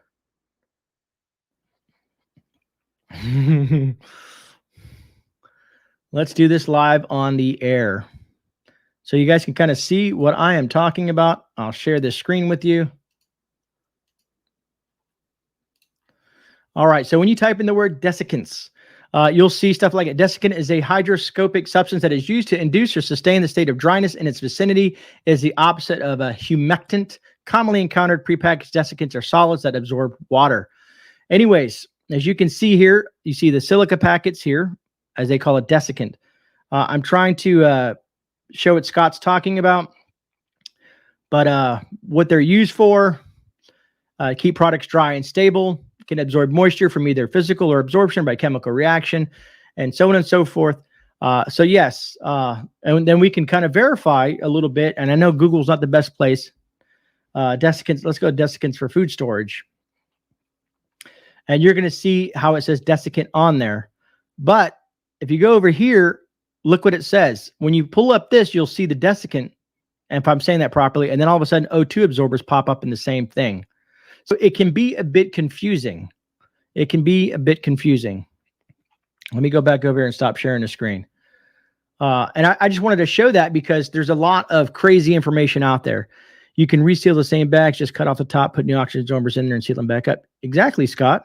[SPEAKER 1] Let's do this live on the air, so you guys can kind of see what I am talking about. I'll share this screen with you. All right, so when you type in the word desiccants, you'll see stuff like it. Desiccant is a hygroscopic substance that is used to induce or sustain the state of dryness in its vicinity. It is the opposite of a humectant. Commonly encountered prepackaged desiccants are solids that absorb water. Anyways, as you can see here, you see the silica packets here, as they call it, desiccant. I'm trying to show what Scott's talking about, but what they're used for, keep products dry and stable, can absorb moisture from either physical or absorption by chemical reaction, and so on and so forth. So yes, and then we can kind of verify a little bit. And I know Google's not the best place. Desiccants, let's go to desiccants for food storage. And you're going to see how it says desiccant on there. But if you go over here, look what it says. When you pull up this, you'll see the desiccant, and if I'm saying that properly, and then all of a sudden O2 absorbers pop up in the same thing. So it can be a bit confusing. It can be a bit confusing. Let me go back over here and stop sharing the screen. And I just wanted to show that because there's a lot of crazy information out there. You can reseal the same bags, just cut off the top, put new oxygen absorbers in there and seal them back up. Exactly, Scott.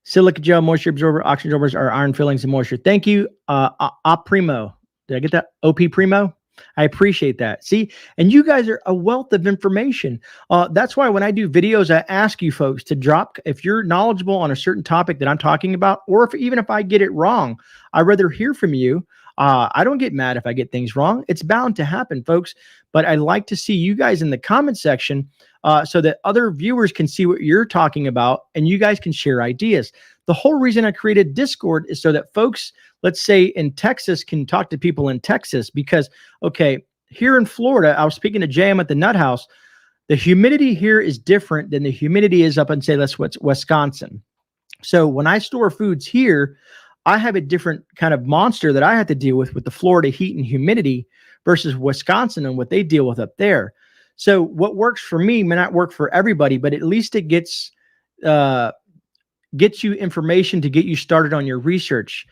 [SPEAKER 1] Silica gel, moisture absorber, oxygen absorbers are iron fillings and moisture. Thank you, Op Primo. Did I get that? OP Primo? I appreciate that. See, and you guys are a wealth of information. That's why when I do videos, I ask you folks to drop, if you're knowledgeable on a certain topic that I'm talking about, or even if I get it wrong, I'd rather hear from you. I don't get mad if I get things wrong. It's bound to happen, folks. But I like to see you guys in the comment section so that other viewers can see what you're talking about and you guys can share ideas. The whole reason I created Discord is so that folks, let's say in Texas, can talk to people in Texas because, okay, here in Florida, I was speaking to JM at the Nut House. The humidity here is different than the humidity is up in, say, that's what's Wisconsin. So when I store foods here, I have a different kind of monster that I have to deal with the Florida heat and humidity versus Wisconsin and what they deal with up there. So what works for me may not work for everybody, but at least it gets you information to get you started on your research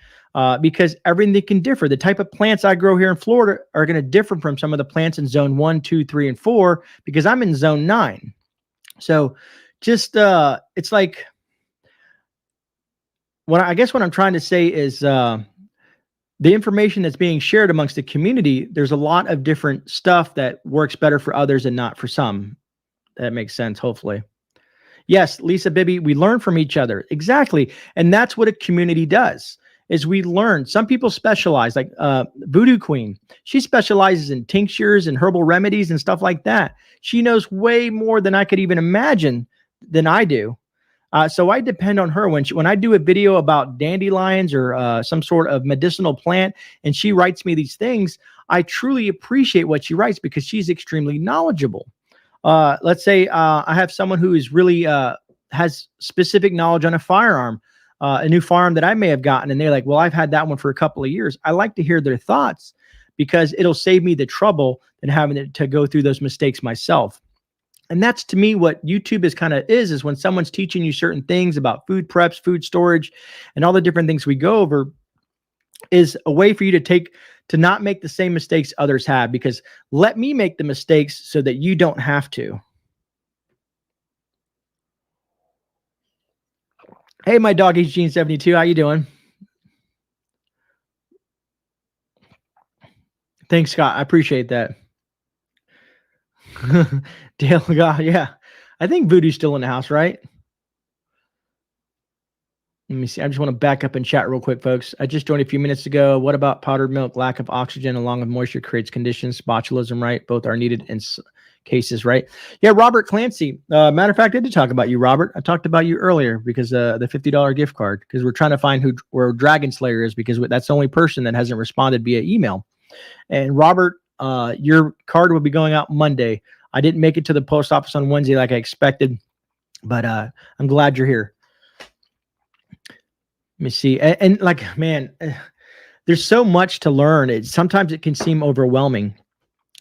[SPEAKER 1] because everything can differ. The type of plants I grow here in Florida are going to differ from some of the plants in zone 1, 2, 3, and 4 because I'm in zone 9. So just it's like, what I'm trying to say is the information that's being shared amongst the community, there's a lot of different stuff that works better for others and not for some. That makes sense, hopefully. Yes, Lisa Bibby, we learn from each other. Exactly. And that's what a community does, is we learn. Some people specialize, like Voodoo Queen. She specializes in tinctures and herbal remedies and stuff like that. She knows way more than I could even imagine than I do. So I depend on her when I do a video about dandelions or some sort of medicinal plant, and she writes me these things. I truly appreciate what she writes because she's extremely knowledgeable. Let's say I have someone who is really has specific knowledge on a firearm, a new firearm that I may have gotten, and they're like, "Well, I've had that one for a couple of years." I like to hear their thoughts because it'll save me the trouble than having to go through those mistakes myself. And that's, to me, what YouTube is when someone's teaching you certain things about food preps, food storage, and all the different things we go over, is a way for you to not make the same mistakes others have, because let me make the mistakes so that you don't have to. Hey, my dog Gene72, how you doing? Thanks, Scott. I appreciate that. Dale, God, yeah. I think Voodoo's still in the house, right? Let me see. I just want to back up and chat real quick, folks. I just joined a few minutes ago. What about powdered milk? Lack of oxygen along with moisture creates conditions. Botulism, right? Both are needed in cases, right? Yeah, Robert Clancy. Matter of fact, I did talk about you, Robert. I talked about you earlier because the $50 gift card, because we're trying to find where Dragon Slayer is, because that's the only person that hasn't responded via email. And Robert, your card will be going out Monday. I didn't make it to the post office on Wednesday like I expected, but I'm glad you're here. Let me see. And like, man, there's so much to learn. Sometimes it can seem overwhelming.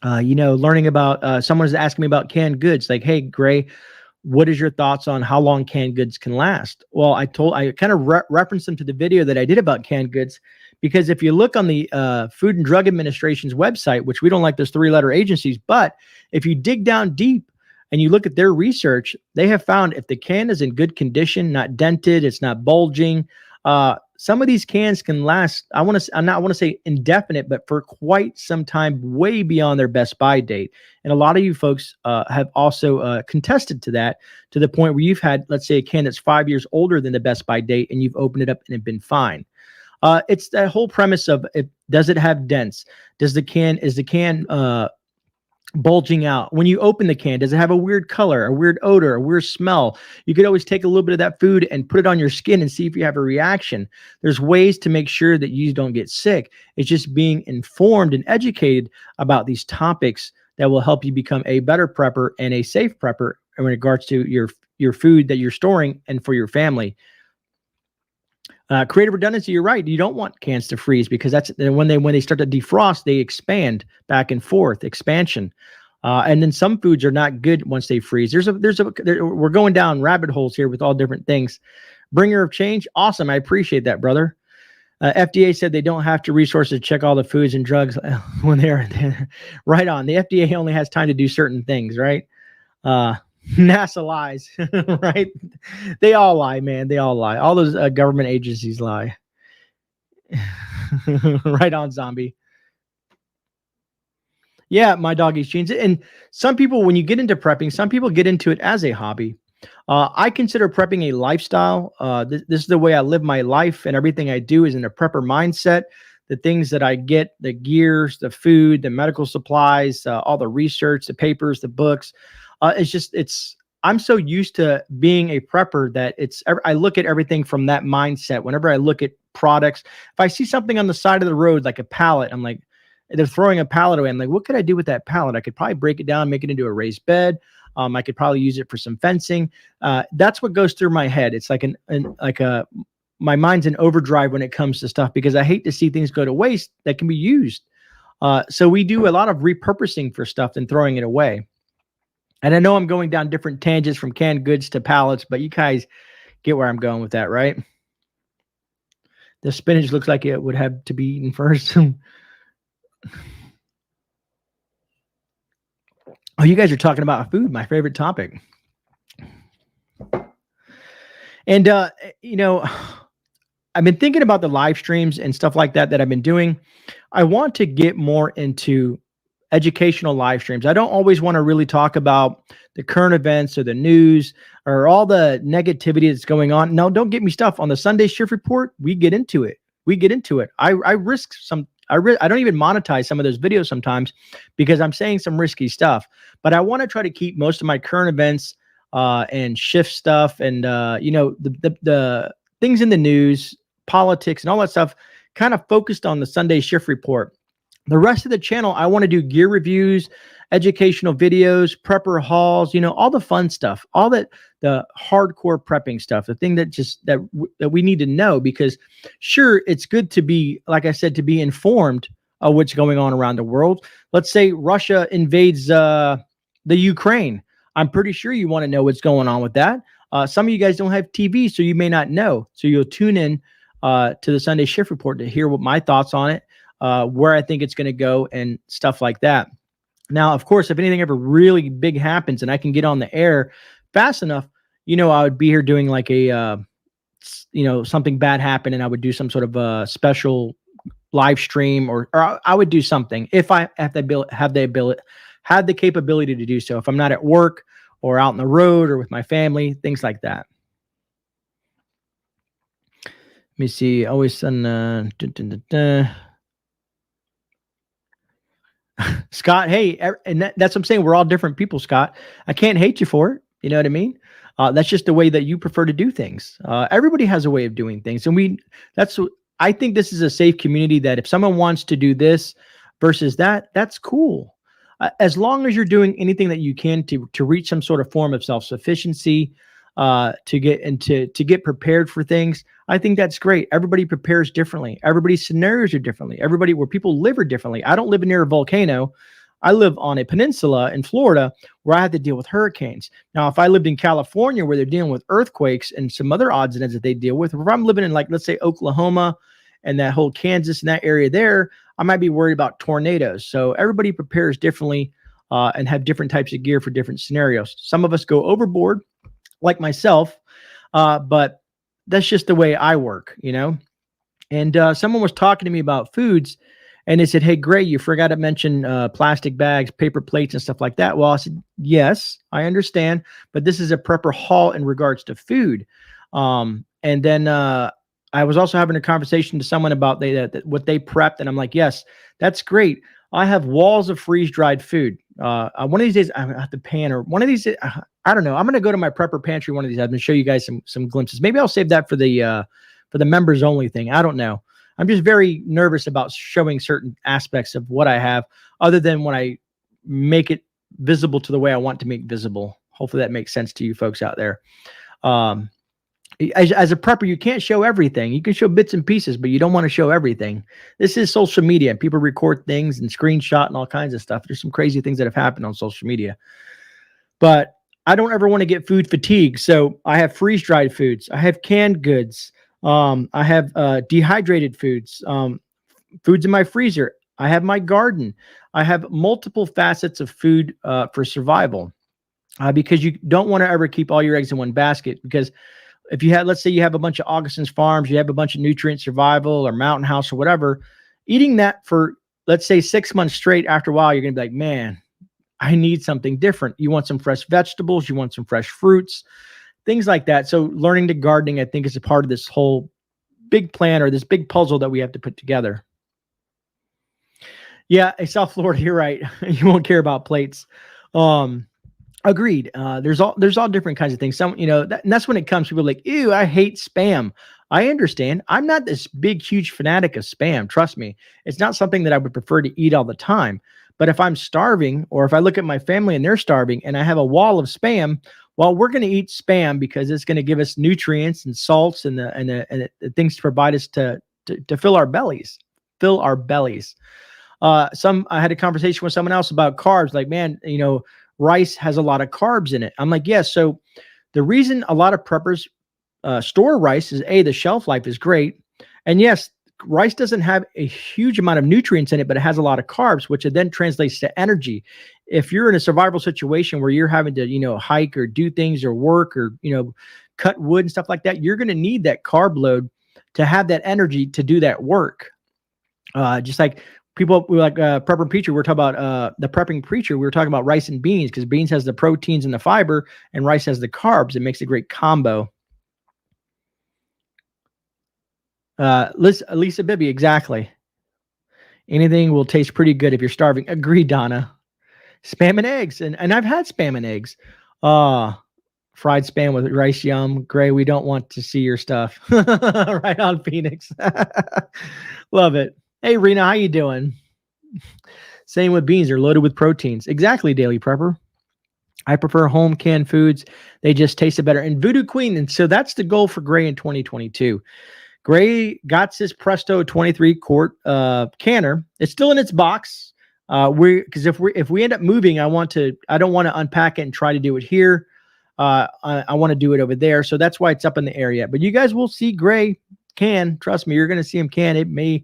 [SPEAKER 1] Learning about, someone's asking me about canned goods. Like, hey, Grey, what is your thoughts on how long canned goods can last? Well, I kind of referenced them to the video that I did about canned goods, because if you look on the Food and Drug Administration's website, which we don't like those 3-letter agencies, but if you dig down deep and you look at their research, they have found if the can is in good condition, not dented, it's not bulging, some of these cans can last, I want to say indefinite, but for quite some time, way beyond their best buy date. And a lot of you folks have also contested to that, to the point where you've had, let's say, a can that's 5 years older than the best buy date, and you've opened it up and it's been fine. It's that whole premise of, does it have dents? Is the can bulging out. When you open the can, does it have a weird color, a weird odor, a weird smell? You could always take a little bit of that food and put it on your skin and see if you have a reaction. There's ways to make sure that you don't get sick. It's just being informed and educated about these topics that will help you become a better prepper and a safe prepper in regards to your food that you're storing and for your family. Creative redundancy, you're right. You don't want cans to freeze because that's when they start to defrost, they expand back and forth, expansion. And then some foods are not good once they freeze. We're going down rabbit holes here with all different things. Bringer of change, awesome. I appreciate that, brother. FDA said they don't have to resources to check all the foods and drugs when they're right on. The FDA only has time to do certain things, right? NASA lies, right? They all lie, man. They all lie. All those government agencies lie. Right on, zombie. Yeah, my dog eats jeans. And some people, when you get into prepping, some people get into it as a hobby. I consider prepping a lifestyle. This is the way I live my life, and everything I do is in a prepper mindset. The things that I get, the gears, the food, the medical supplies, all the research, the papers, the books. I'm so used to being a prepper that I look at everything from that mindset. Whenever I look at products, if I see something on the side of the road, like a pallet, I'm like, they're throwing a pallet away. I'm like, what could I do with that pallet? I could probably break it down, make it into a raised bed. I could probably use it for some fencing. That's what goes through my head. It's like my mind's in overdrive when it comes to stuff because I hate to see things go to waste that can be used. So we do a lot of repurposing for stuff and throwing it away. And I know I'm going down different tangents from canned goods to pallets, but you guys get where I'm going with that, right? The spinach looks like it would have to be eaten first. Oh, you guys are talking about food, my favorite topic. And, I've been thinking about the live streams and stuff like that I've been doing. I want to get more into educational live streams. I don't always want to really talk about the current events or the news or all the negativity that's going on. No, don't get me stuff on the Sunday shift report. We get into it. I risk some. I don't even monetize some of those videos sometimes because I'm saying some risky stuff. But I want to try to keep most of my current events and shift stuff and the things in the news, politics, and all that stuff kind of focused on the Sunday shift report. The rest of the channel, I want to do gear reviews, educational videos, prepper hauls, all the fun stuff, all that, the hardcore prepping stuff, the thing that we need to know, because sure, it's good to be, like I said, to be informed of what's going on around the world. Let's say Russia invades the Ukraine. I'm pretty sure you want to know what's going on with that. Some of you guys don't have TV, so you may not know. So you'll tune in to the Sunday shift report to hear what my thoughts on it, where I think it's going to go and stuff like that. Now, of course, if anything ever really big happens and I can get on the air fast enough, I would be here doing like a, something bad happened and I would do some sort of a special live stream or I would do something if I have the capability to do so. If I'm not at work or out on the road or with my family, things like that. Let me see. Always on, Scott, hey, and that's what I'm saying. We're all different people, Scott. I can't hate you for it. You know what I mean? That's just the way that you prefer to do things. Everybody has a way of doing things. And I think this is a safe community that if someone wants to do this versus that, that's cool. As long as you're doing anything that you can to reach some sort of form of self-sufficiency, to get prepared for things, I think that's great. Everybody prepares differently. Everybody's scenarios are differently. Where people live are differently. I don't live near a volcano. I live on a peninsula in Florida where I have to deal with hurricanes. Now, if I lived in California where they're dealing with earthquakes and some other odds and ends that they deal with, if I'm living in, like, let's say Oklahoma and that whole Kansas and that area there, I might be worried about tornadoes. So everybody prepares differently and have different types of gear for different scenarios. Some of us go overboard, like myself, but that's just the way I work, And someone was talking to me about foods, and they said, "Hey, Grey, you forgot to mention plastic bags, paper plates, and stuff like that." Well, I said, "Yes, I understand, but this is a prepper haul in regards to food." And then I was also having a conversation to someone about what they prepped, and I'm like, "Yes, that's great, I have walls of freeze-dried food. One of these days, I have to pan, or one of these, I don't know. I'm going to go to my prepper pantry one of these. I'm going to show you guys some glimpses. Maybe I'll save that for the members only thing. I don't know. I'm just very nervous about showing certain aspects of what I have, other than when I make it visible to the way I want to make visible. Hopefully that makes sense to you folks out there. As a prepper, you can't show everything. You can show bits and pieces, but you don't want to show everything. This is social media. People record things and screenshot and all kinds of stuff. There's some crazy things that have happened on social media. But I don't ever want to get food fatigue. So I have freeze-dried foods. I have canned goods. I have dehydrated foods, foods in my freezer. I have my garden. I have multiple facets of food for survival, because you don't want to ever keep all your eggs in one basket. Because if you had, let's say you have a bunch of Augustin's Farms, you have a bunch of Nutrient Survival or Mountain House or whatever, eating that for, let's say, 6 months straight, after a while, you're going to be like, man, I need something different. You want some fresh vegetables. You want some fresh fruits, things like that. So learning to gardening, I think, is a part of this whole big plan, or this big puzzle that we have to put together. Yeah, South Florida, you're right. You won't care about plates. Agreed. There's all different kinds of things. Some, and that's when it comes to people like, ew, I hate spam. I understand. I'm not this big, huge fanatic of spam. Trust me. It's not something that I would prefer to eat all the time. But if I'm starving, or if I look at my family and they're starving and I have a wall of spam, well, we're going to eat spam because it's going to give us nutrients and salts and the things to provide us to fill our bellies. I had a conversation with someone else about carbs. Like, man, rice has a lot of carbs in it. I'm like, yes. Yeah, so the reason a lot of preppers store rice is, the shelf life is great. And yes, rice doesn't have a huge amount of nutrients in it, but it has a lot of carbs, which then translates to energy. If you're in a survival situation where you're having to, hike or do things or work or, cut wood and stuff like that, you're going to need that carb load to have that energy to do that work. Just like people like Prepper Preacher, we're talking about the Prepping Preacher. We were talking about rice and beans, because beans has the proteins and the fiber, and rice has the carbs. It makes a great combo. Lisa Bibby, exactly. Anything will taste pretty good if you're starving. Agreed, Donna. Spam and eggs, and I've had spam and eggs. Fried spam with rice, yum. Gray, we don't want to see your stuff. Right on, Phoenix. Love it. Hey, Rena, how you doing? Same with beans. They're loaded with proteins. Exactly, Daily Prepper. I prefer home canned foods. They just taste better. And Voodoo Queen, and so that's the goal for Gray in 2022. Gray got his Presto 23 quart canner. It's still in its box. Because if we end up moving, I don't want to unpack it and try to do it here. I want to do it over there. So that's why it's up in the area. But you guys will see Gray can. Trust me, you're going to see him can. It may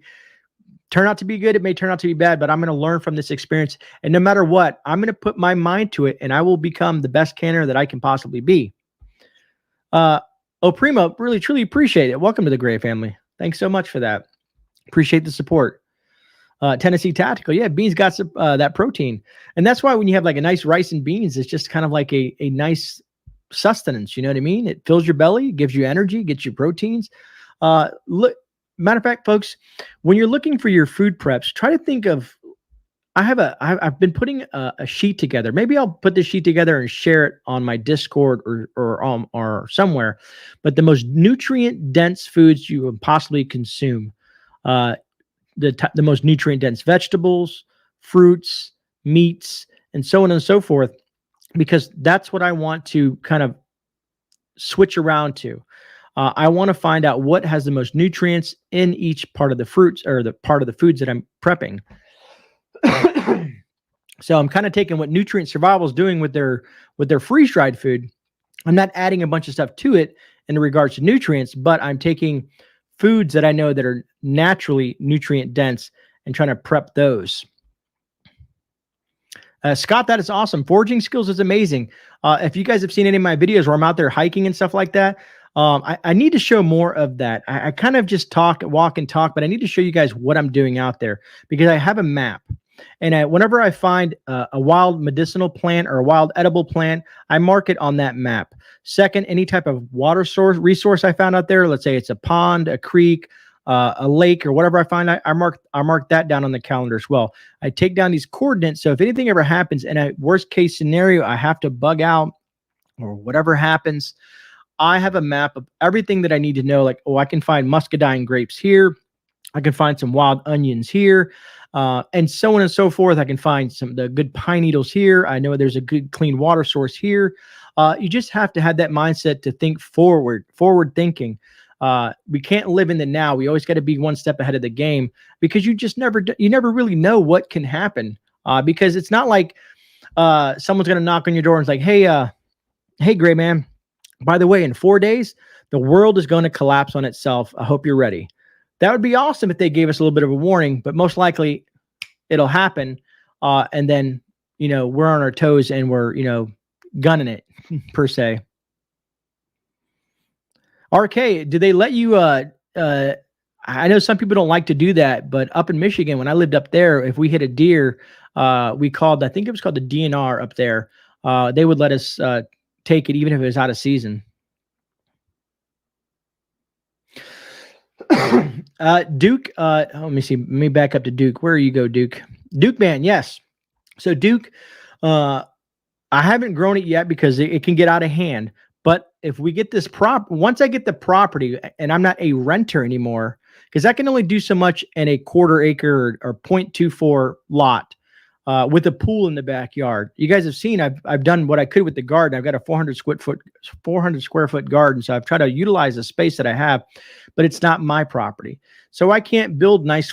[SPEAKER 1] turn out to be good. It may turn out to be bad, but I'm going to learn from this experience. And no matter what, I'm going to put my mind to it, and I will become the best canner that I can possibly be. Primo, really, truly appreciate it. Welcome to the Gray family. Thanks so much for that. Appreciate the support. Tennessee Tactical. Yeah, beans got some, that protein. And that's why when you have like a nice rice and beans, it's just kind of like a nice sustenance. You know what I mean? It fills your belly, gives you energy, gets you proteins. Matter of fact, folks, when you're looking for your food preps, try to think of, I've been putting a sheet together. Maybe I'll put this sheet together and share it on my Discord or somewhere. But the most nutrient dense foods you can possibly consume, the most nutrient dense vegetables, fruits, meats, and so on and so forth, because that's what I want to kind of switch around to. I want to find out what has the most nutrients in each part of the fruits, or the part of the foods that I'm prepping. So I'm kind of taking what Nutrient Survival is doing with their freeze-dried food. I'm not adding a bunch of stuff to it in regards to nutrients, but I'm taking foods that I know that are naturally nutrient dense and trying to prep those. Scott, that is awesome. Foraging skills is amazing. If you guys have seen any of my videos where I'm out there hiking and stuff like that, I need to show more of that. I kind of just walk and talk, but I need to show you guys what I'm doing out there, because I have a map. And whenever I find a wild medicinal plant or a wild edible plant, I mark it on that map. Second, any type of water resource I found out there, let's say it's a pond, a creek, a lake or whatever I find, I mark that down on the calendar as well. I take down these coordinates. So if anything ever happens in a worst case scenario, I have to bug out or whatever happens, I have a map of everything that I need to know. Like, oh, I can find muscadine grapes here. I can find some wild onions here, and so on and so forth. I can find the good pine needles here. I know there's a good clean water source here. You just have to have that mindset to think forward thinking. We can't live in the now. We always got to be one step ahead of the game, because you never really know what can happen. Because it's not like someone's going to knock on your door and it's like, hey, Gray Man, by the way, in 4 days, the world is going to collapse on itself. I hope you're ready. That would be awesome if they gave us a little bit of a warning, but most likely it'll happen. And then, we're on our toes and we're, gunning it per se. RK, do they let you, I know some people don't like to do that, but up in Michigan, when I lived up there, if we hit a deer, I think it was called the DNR up there. They would let us take it even if it was out of season. Duke, let me see. Let me back up to Duke. Where you go, Duke? Duke man, yes. So Duke, I haven't grown it yet because it can get out of hand. But if we get this once I get the property and I'm not a renter anymore, because I can only do so much in a quarter acre or 0.24 lot with a pool in the backyard. You guys have seen I've done what I could with the garden. I've got a 400 square foot garden, so I've tried to utilize the space that I have, but it's not my property. So I can't build nice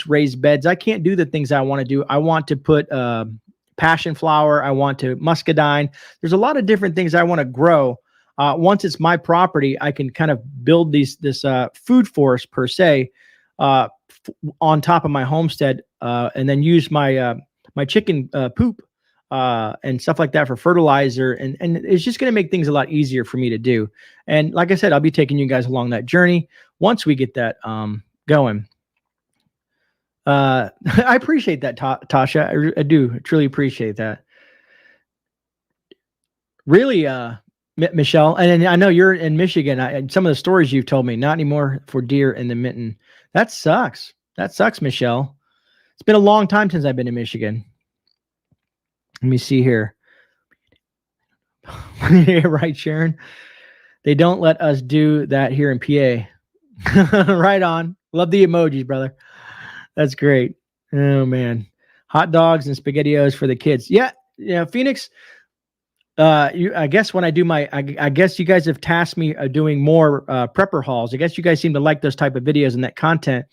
[SPEAKER 1] raised beds. I can't do the things I want to do. I want to put passion flower. I want to muscadine. There's a lot of different things I want to grow. Once it's my property, I can kind of build this food forest per se on top of my homestead, and then use my chicken poop and stuff like that for fertilizer, and it's just going to make things a lot easier for me to do. And like I said, I'll be taking you guys along that journey once we get that going. I appreciate that, Tasha. I do truly appreciate that. Really, Michelle, and I know you're in Michigan. Some of the stories you've told me, not anymore for deer in the mitten. That sucks. That sucks, Michelle. It's been a long time since I've been in Michigan. Let me see here. Right, Sharon? They don't let us do that here in PA. Right on. Love the emojis, brother. That's great. Oh, man. Hot dogs and SpaghettiOs for the kids. Yeah, Phoenix. I guess when I do I guess you guys have tasked me doing more prepper hauls. I guess you guys seem to like those type of videos and that content.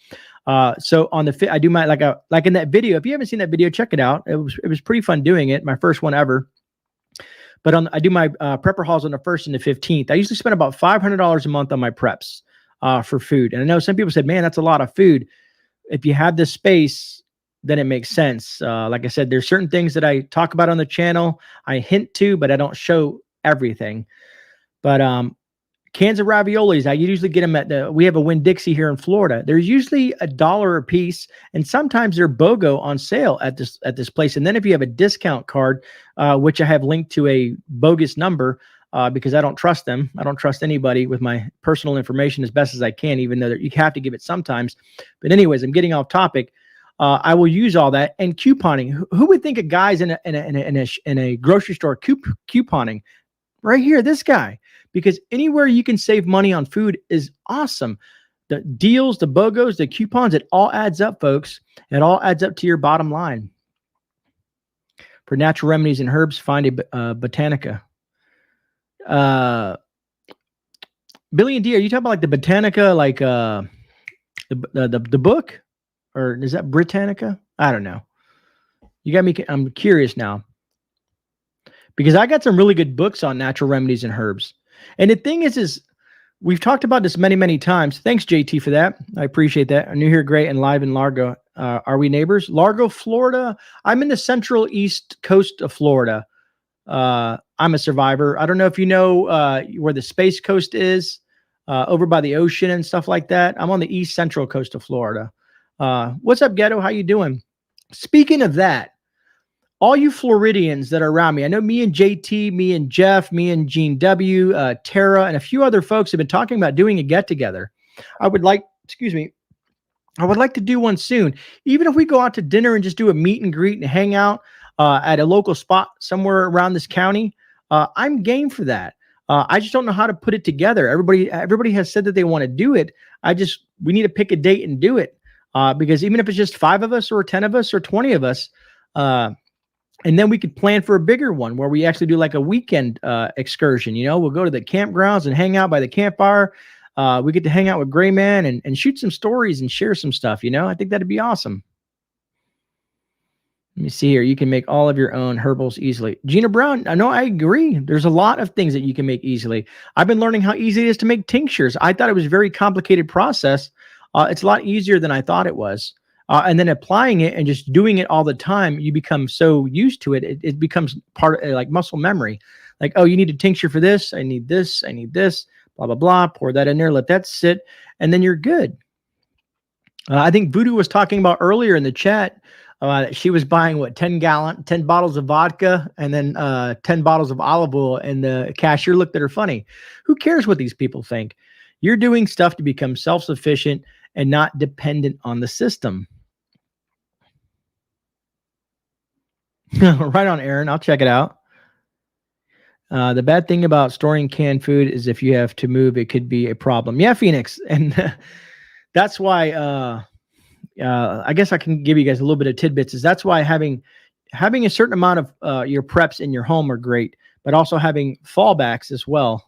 [SPEAKER 1] So on I do my like in that video. If you haven't seen that video, check it out. It was pretty fun doing it. My first one ever. But I do my prepper hauls on the 1st and the 15th. I usually spend about $500 a month on my preps for food. And I know some people said, man, that's a lot of food. If you have the space, then it makes sense. Like I said, there's certain things that I talk about on the channel. I hint to, but I don't show everything. But cans of raviolis, I usually get them we have a Winn-Dixie here in Florida. They're usually $1 a piece, and sometimes they're BOGO on sale at this place. And then if you have a discount card, which I have linked to a bogus number, because I don't trust them. I don't trust anybody with my personal information as best as I can, even though you have to give it sometimes. But anyways, I'm getting off topic. I will use all that. And couponing. Who would think a guy's in a grocery store couponing? Right here, this guy. Because anywhere you can save money on food is awesome. The deals, the BOGOs, the coupons, it all adds up, folks. It all adds up to your bottom line. For natural remedies and herbs, find a Botanica. Billy and D, are you talking about like the Botanica, like the book? Or is that Britannica? I don't know. You got me. I'm curious now. Because I got some really good books on natural remedies and herbs. And the thing is we've talked about this many, many times. Thanks, JT, for that. I appreciate that. I'm new here, great, and live in Largo. Are we neighbors? Largo, Florida. I'm in the central east coast of Florida. I'm a survivor. I don't know if you know where the Space Coast is, over by the ocean and stuff like that. I'm on the east central coast of Florida. What's up, Ghetto? How you doing? Speaking of that, all you Floridians that are around me, I know me and JT, me and Jeff, me and Gene W, Tara, and a few other folks have been talking about doing a get-together. I would like excuse me, I would like to do one soon. Even if we go out to dinner and just do a meet and greet and hang out at a local spot somewhere around this county, I'm game for that. I just don't know how to put it together. Everybody has said that they want to do it. We need to pick a date and do it. Because even if it's just 5 of us or 10 of us or 20 of us, and then we could plan for a bigger one where we actually do like a weekend excursion. We'll go to the campgrounds and hang out by the campfire. We get to hang out with GreyMan and shoot some stories and share some stuff. I think that'd be awesome. Let me see here. You can make all of your own herbals easily. Gina Brown, I know, I agree. There's a lot of things that you can make easily. I've been learning how easy it is to make tinctures. I thought it was a very complicated process. It's a lot easier than I thought it was. And then applying it and just doing it all the time, you become so used to it. It becomes part of like muscle memory. Like, oh, you need a tincture for this. I need this. Blah, blah, blah. Pour that in there. Let that sit. And then you're good. I think Voodoo was talking about earlier in the chat. She was buying 10 bottles of vodka and then 10 bottles of olive oil. And the cashier looked at her funny. Who cares what these people think? You're doing stuff to become self-sufficient and not dependent on the system. Right on, Aaron. I'll check it out. The bad thing about storing canned food is if you have to move, it could be a problem. Yeah, Phoenix. And that's why I guess I can give you guys a little bit of tidbits. That's why having a certain amount of your preps in your home are great, but also having fallbacks as well.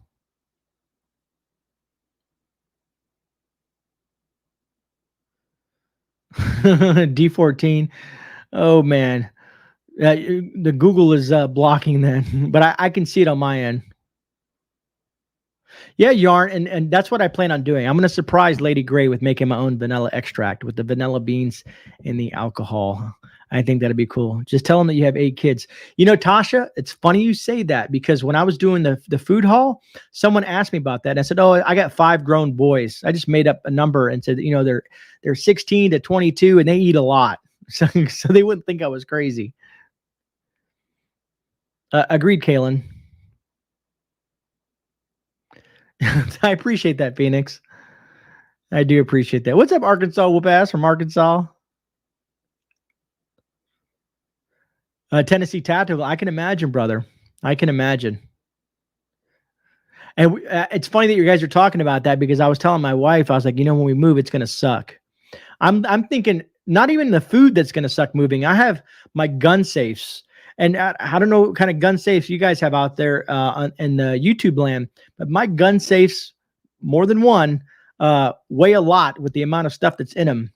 [SPEAKER 1] D14. Oh, man. The Google is blocking that, but I can see it on my end. Yeah, yarn, and that's what I plan on doing. I'm going to surprise Lady Grey with making my own vanilla extract with the vanilla beans and the alcohol. I think that'd be cool. Just tell them that you have 8 kids. Tasha, it's funny you say that because when I was doing the food haul, someone asked me about that. And I said, oh, I got 5 grown boys. I just made up a number and said, they're 16 to 22 and they eat a lot. So they wouldn't think I was crazy. Agreed, Kaylin. I appreciate that, Phoenix. I do appreciate that. What's up, Arkansas? Whoop ass from Arkansas. Tennessee Tattoo. I can imagine, brother. I can imagine. And it's funny that you guys are talking about that because I was telling my wife, I was like, when we move, it's going to suck. I'm thinking not even the food that's going to suck moving. I have my gun safes. And I don't know what kind of gun safes you guys have out there in the YouTube land, but my gun safes, more than one, weigh a lot with the amount of stuff that's in them,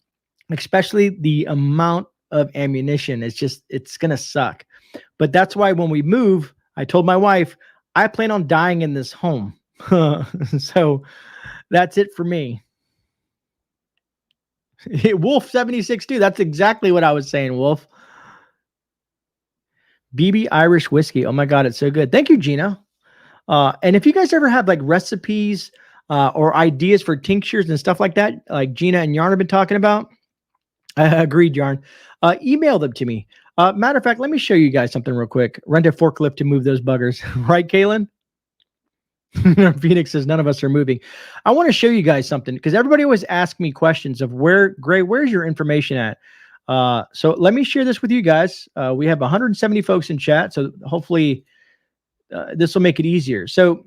[SPEAKER 1] especially the amount of ammunition. It's going to suck. But that's why when we move, I told my wife, I plan on dying in this home. So that's it for me. Wolf 76 too. That's exactly what I was saying, Wolf. BB Irish whiskey. Oh my God, it's so good. Thank you, Gina. And if you guys ever have like recipes or ideas for tinctures and stuff like that, like Gina and Yarn have been talking about, agreed, Yarn, email them to me. Matter of fact, let me show you guys something real quick. Rent a forklift to move those buggers. Right, Kaylin? Phoenix says none of us are moving. I want to show you guys something because everybody always asks me questions of where's your information at? So let me share this with you guys. We have 170 folks in chat, so hopefully this will make it easier. So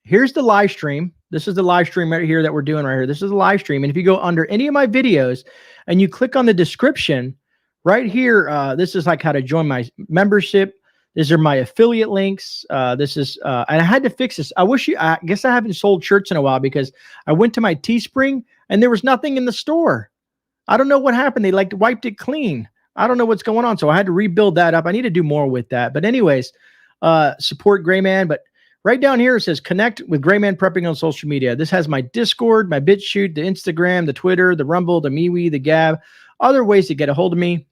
[SPEAKER 1] here's the live stream. This is the live stream right here that we're doing right here. This is the live stream. And if you go under any of my videos and you click on the description right here, this is like how to join my membership. These are my affiliate links. This is, and I had to fix this. I guess I haven't sold shirts in a while because I went to my Teespring and there was nothing in the store. I don't know what happened. They like wiped it clean. I don't know what's going on. So I had to rebuild that up. I need to do more with that. But anyways, support GreyMan. But right down here, it says connect with GreyMan Prepping on social media. This has my Discord, my BitChute, the Instagram, the Twitter, the Rumble, the MeWe, the Gab, other ways to get a hold of me.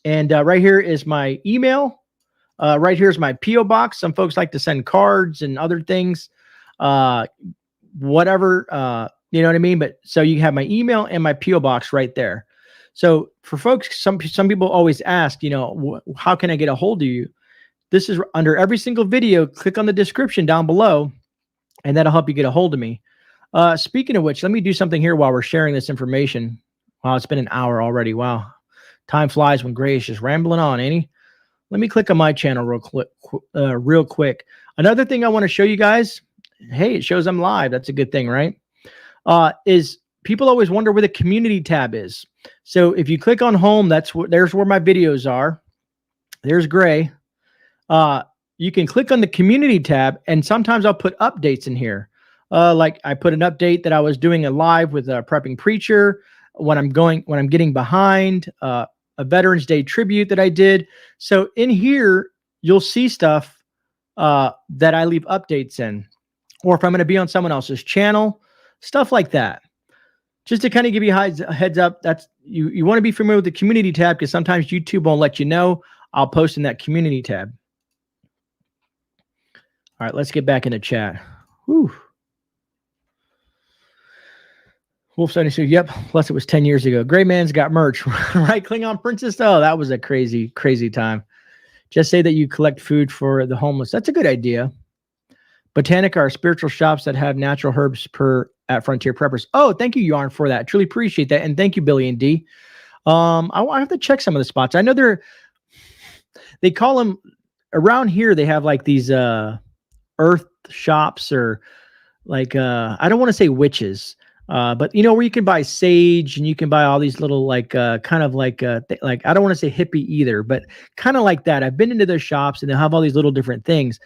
[SPEAKER 1] And right here is my email. Right here is my P.O Box. Some folks like to send cards and other things, whatever, you know what I mean? But so you have my email and my P.O Box right there. So for folks, some people always ask, how can I get a hold of you? This is under every single video. Click on the description down below, and that'll help you get a hold of me. Speaking of which, let me do something here while we're sharing this information. Wow, it's been an hour already. Wow. Time flies when Grey is just rambling on, ain't he? Let me click on my channel real quick. Another thing I want to show you guys. Hey, it shows I'm live. That's a good thing, right? Is people always wonder where the community tab is. So if you click on home, there's where my videos are. There's Grey. You can click on the community tab, and sometimes I'll put updates in here. Like I put an update that I was doing a live with a prepping preacher when I'm getting behind, a Veterans Day tribute that I did. So in here, you'll see stuff that I leave updates in, or if I'm going to be on someone else's channel, stuff like that. Just to kind of give you a heads up, that's you want to be familiar with the community tab, because sometimes YouTube won't let you know. I'll post in that community tab. All right, let's get back into chat. Whew. Wolf72, yep. Plus, it was 10 years ago. GreyMan's got merch, right? Klingon Princess. Oh, that was a crazy, crazy time. Just say that you collect food for the homeless. That's a good idea. Botanica are spiritual shops that have natural herbs at Frontier Preppers. Oh, thank you, Yarn, for that. Truly appreciate that. And thank you, Billy and D. I have to check some of the spots. I know they call them around here. They have like these earth shops, or like I don't want to say witches, but you know, where you can buy sage and you can buy all these little like kind of like like, I don't want to say hippie either, but kind of like that. I've been into those shops and they'll have all these little different things.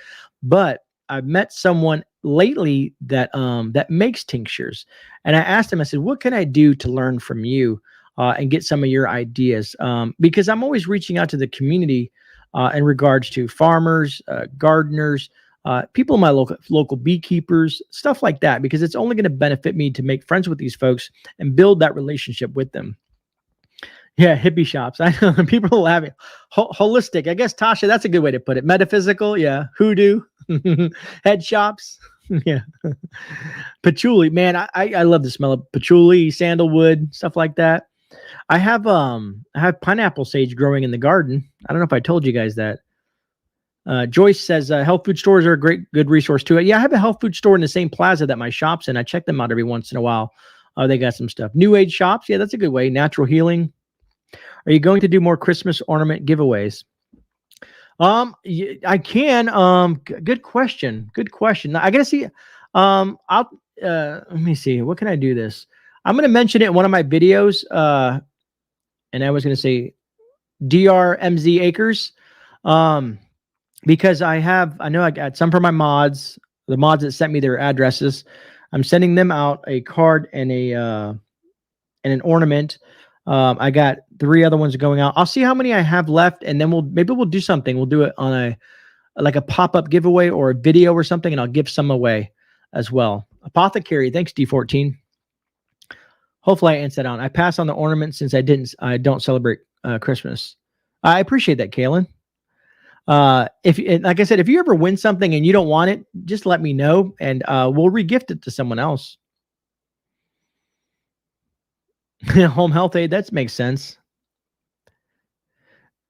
[SPEAKER 1] But I've met someone lately that that makes tinctures, and I asked him, I said, what can I do to learn from you and get some of your ideas? Because I'm always reaching out to the community in regards to farmers, gardeners, people in my local beekeepers, stuff like that, because it's only going to benefit me to make friends with these folks and build that relationship with them. Yeah, hippie shops. I know people are laughing. Holistic. I guess, Tasha, that's a good way to put it. Metaphysical. Yeah. Hoodoo. Head shops. Yeah. Patchouli. Man, I love the smell of patchouli, sandalwood, stuff like that. I have pineapple sage growing in the garden. I don't know if I told you guys that. Joyce says health food stores are a good resource too. Yeah, I have a health food store in the same plaza that my shop's in. I check them out every once in a while. They got some stuff. New age shops. Yeah, that's a good way. Natural healing. Are you going to do more Christmas ornament giveaways? I can. Good question. Good question. I gotta see. Let me see. What can I do this? I'm gonna mention it in one of my videos. And I was gonna say DRMZ Acres. Because I know I got some for my mods, the mods that sent me their addresses. I'm sending them out a card and an ornament. I got 3 other ones going out. I'll see how many I have left, and then maybe we'll do something. We'll do it on a pop-up giveaway or a video or something, and I'll give some away as well. Apothecary, thanks D14. Hopefully I answered that on. I pass on the ornament since I don't celebrate Christmas. I appreciate that, Kaylin. Like I said, if you ever win something and you don't want it, just let me know, and we'll regift it to someone else. Home health aid, that makes sense.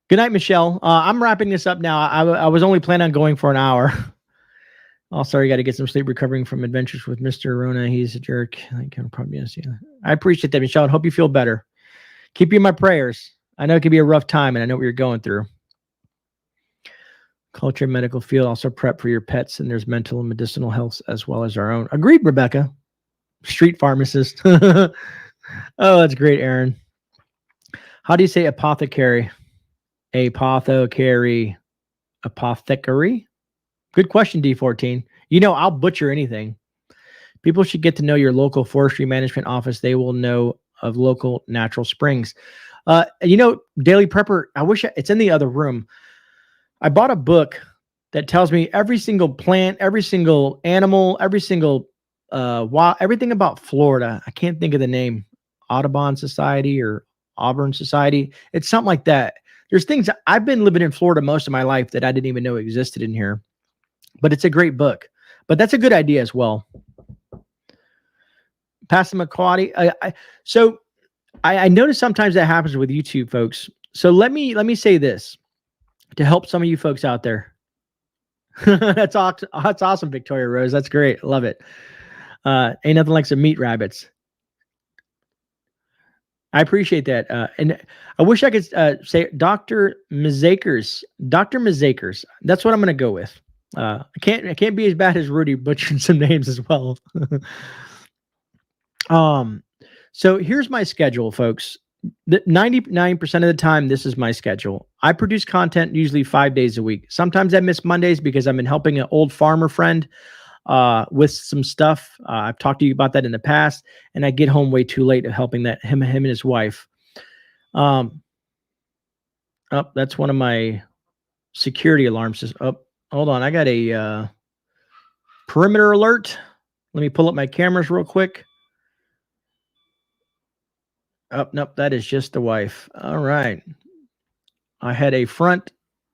[SPEAKER 1] Good night, Michelle. I'm wrapping this up now. I was only planning on going for an hour. Oh, sorry, got to get some sleep recovering from adventures with Mr. Rona. He's a jerk. I appreciate that, Michelle. I hope you feel better. Keep you in my prayers. I know it can be a rough time, and I know what you're going through. Culture, medical field, also prep for your pets, and there's mental and medicinal health as well as our own. Agreed, Rebecca. Street pharmacist. Oh, that's great, Aaron. How do you say apothecary? Apothecary. Apothecary? Good question, D14. You know, I'll butcher anything. People should get to know your local forestry management office. They will know of local natural springs. You know, Daily Prepper, I wish it's in the other room. I bought a book that tells me every single plant, every single animal, every single everything about Florida. I can't think of the name. Audubon Society or Auburn Society. It's something like that. There's things I've been living in Florida most of my life that I didn't even know existed in here. But it's a great book. But that's a good idea as well. Passamaquoddy. So I notice sometimes that happens with YouTube folks. So let me say this to help some of you folks out there. That's awesome, Victoria Rose. That's great. Love it. Ain't nothing like some meat rabbits. I appreciate that. And I wish I could say Dr. Mazakers. Dr. Mazakers. That's what I'm going to go with. I can't be as bad as Rudy butchering some names as well. So here's my schedule, folks. 99% of the time, this is my schedule. I produce content usually 5 days a week. Sometimes I miss Mondays because I'm helping an old farmer friend with some stuff. I've talked to you about that in the past, and I get home way too late of helping him and his wife. Oh, that's one of my security alarms. Oh, hold on. I got a perimeter alert. Let me pull up my cameras real quick. Oh, nope, that is just the wife. All right. I had a front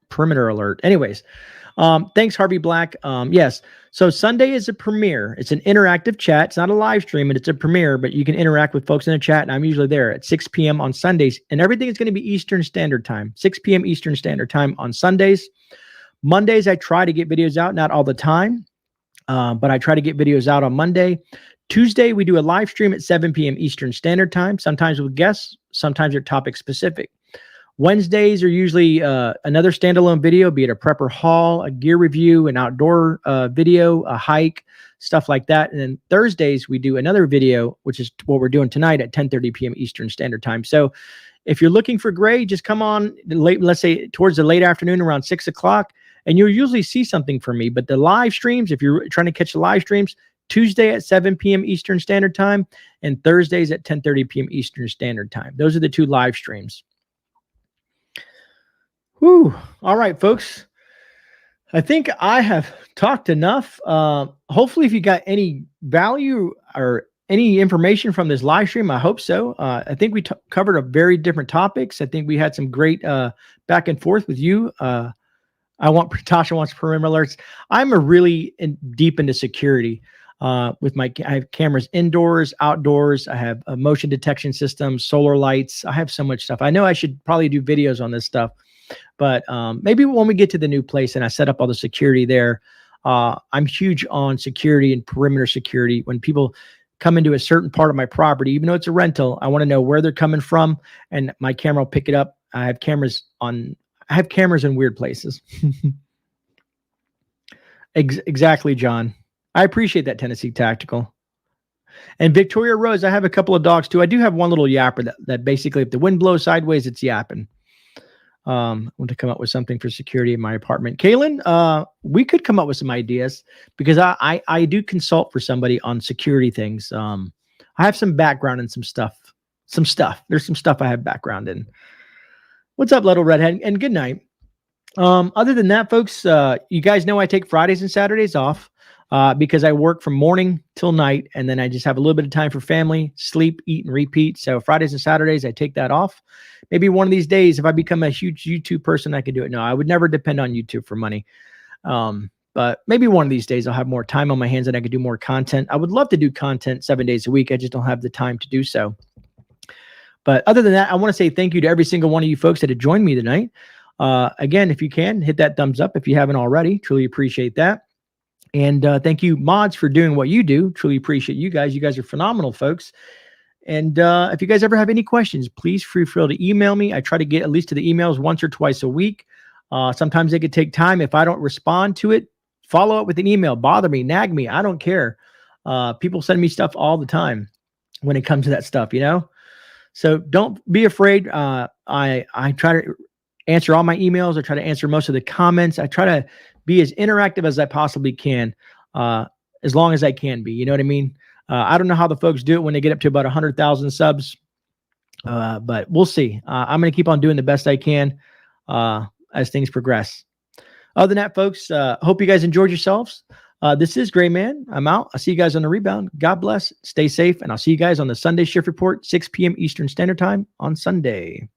[SPEAKER 1] perimeter alert. Anyways, thanks, Harvey Black. Yes. So Sunday is a premiere. It's an interactive chat. It's not a live stream, and it's a premiere, but you can interact with folks in the chat, and I'm usually there at 6 p.m. on Sundays, and everything is going to be Eastern Standard Time, 6 p.m. Eastern Standard Time on Sundays. Mondays, I try to get videos out, not all the time, but I try to get videos out on Monday. Tuesday, we do a live stream at 7 p.m. Eastern Standard Time, sometimes with guests, sometimes they're topic specific. Wednesdays are usually another standalone video, be it a prepper haul, a gear review, an outdoor video, a hike, stuff like that. And then Thursdays, we do another video, which is what we're doing tonight at 10:30 p.m. Eastern Standard Time. So if you're looking for Grey, just come on late, let's say towards the late afternoon around 6 o'clock, and you'll usually see something from me. But the live streams, if you're trying to catch the live streams, Tuesday at 7 p.m. Eastern Standard Time and Thursdays at 10:30 p.m. Eastern Standard Time. Those are the two live streams. Whew. All right, folks. I think I have talked enough. Hopefully, if you got any value or any information from this live stream, I hope so. I think we covered a very different topics. I think we had some great back and forth with you. Tasha wants perimeter alerts. I'm really deep into security. I have cameras indoors, outdoors. I have a motion detection systems, solar lights. I have so much stuff. I know I should probably do videos on this stuff, but maybe when we get to the new place and I set up all the security there, I'm huge on security and perimeter security. When people come into a certain part of my property, even though it's a rental, I want to know where they're coming from, and my camera will pick it up. I have cameras in weird places. Exactly, John. I appreciate that, Tennessee Tactical. And Victoria Rose, I have a couple of dogs too. I do have one little yapper that basically, if the wind blows sideways, it's yapping. I want to come up with something for security in my apartment. Kaylin, we could come up with some ideas because I do consult for somebody on security things. I have some background in some stuff. There's some stuff I have background in. What's up, little redhead? And good night. Other than that, folks, you guys know I take Fridays and Saturdays off because I work from morning till night, and then I just have a little bit of time for family, sleep, eat, and repeat. So Fridays and Saturdays, I take that off. Maybe one of these days, if I become a huge YouTube person, I could do it. No, I would never depend on YouTube for money. But maybe one of these days I'll have more time on my hands and I could do more content. I would love to do content 7 days a week. I just don't have the time to do so. But other than that, I want to say thank you to every single one of you folks that have joined me tonight. Again, if you can, hit that thumbs up if you haven't already. Truly appreciate that. And thank you, mods, for doing what you do. Truly appreciate you guys. You guys are phenomenal, folks. And if you guys ever have any questions, please feel free to email me. I try to get at least to the emails once or twice a week. Sometimes they could take time. If I don't respond to it, follow up with an email. Bother me, nag me. I don't care. People send me stuff all the time when it comes to that stuff, you know? So don't be afraid. I try to answer all my emails. I try to answer most of the comments. I try to be as interactive as I possibly can, as long as I can be. You know what I mean? I don't know how the folks do it when they get up to about 100,000 subs, but we'll see. I'm going to keep on doing the best I can as things progress. Other than that, folks, hope you guys enjoyed yourselves. This is GreyMan. I'm out. I'll see you guys on the rebound. God bless. Stay safe. And I'll see you guys on the Sunday Shift Report, 6 p.m. Eastern Standard Time on Sunday.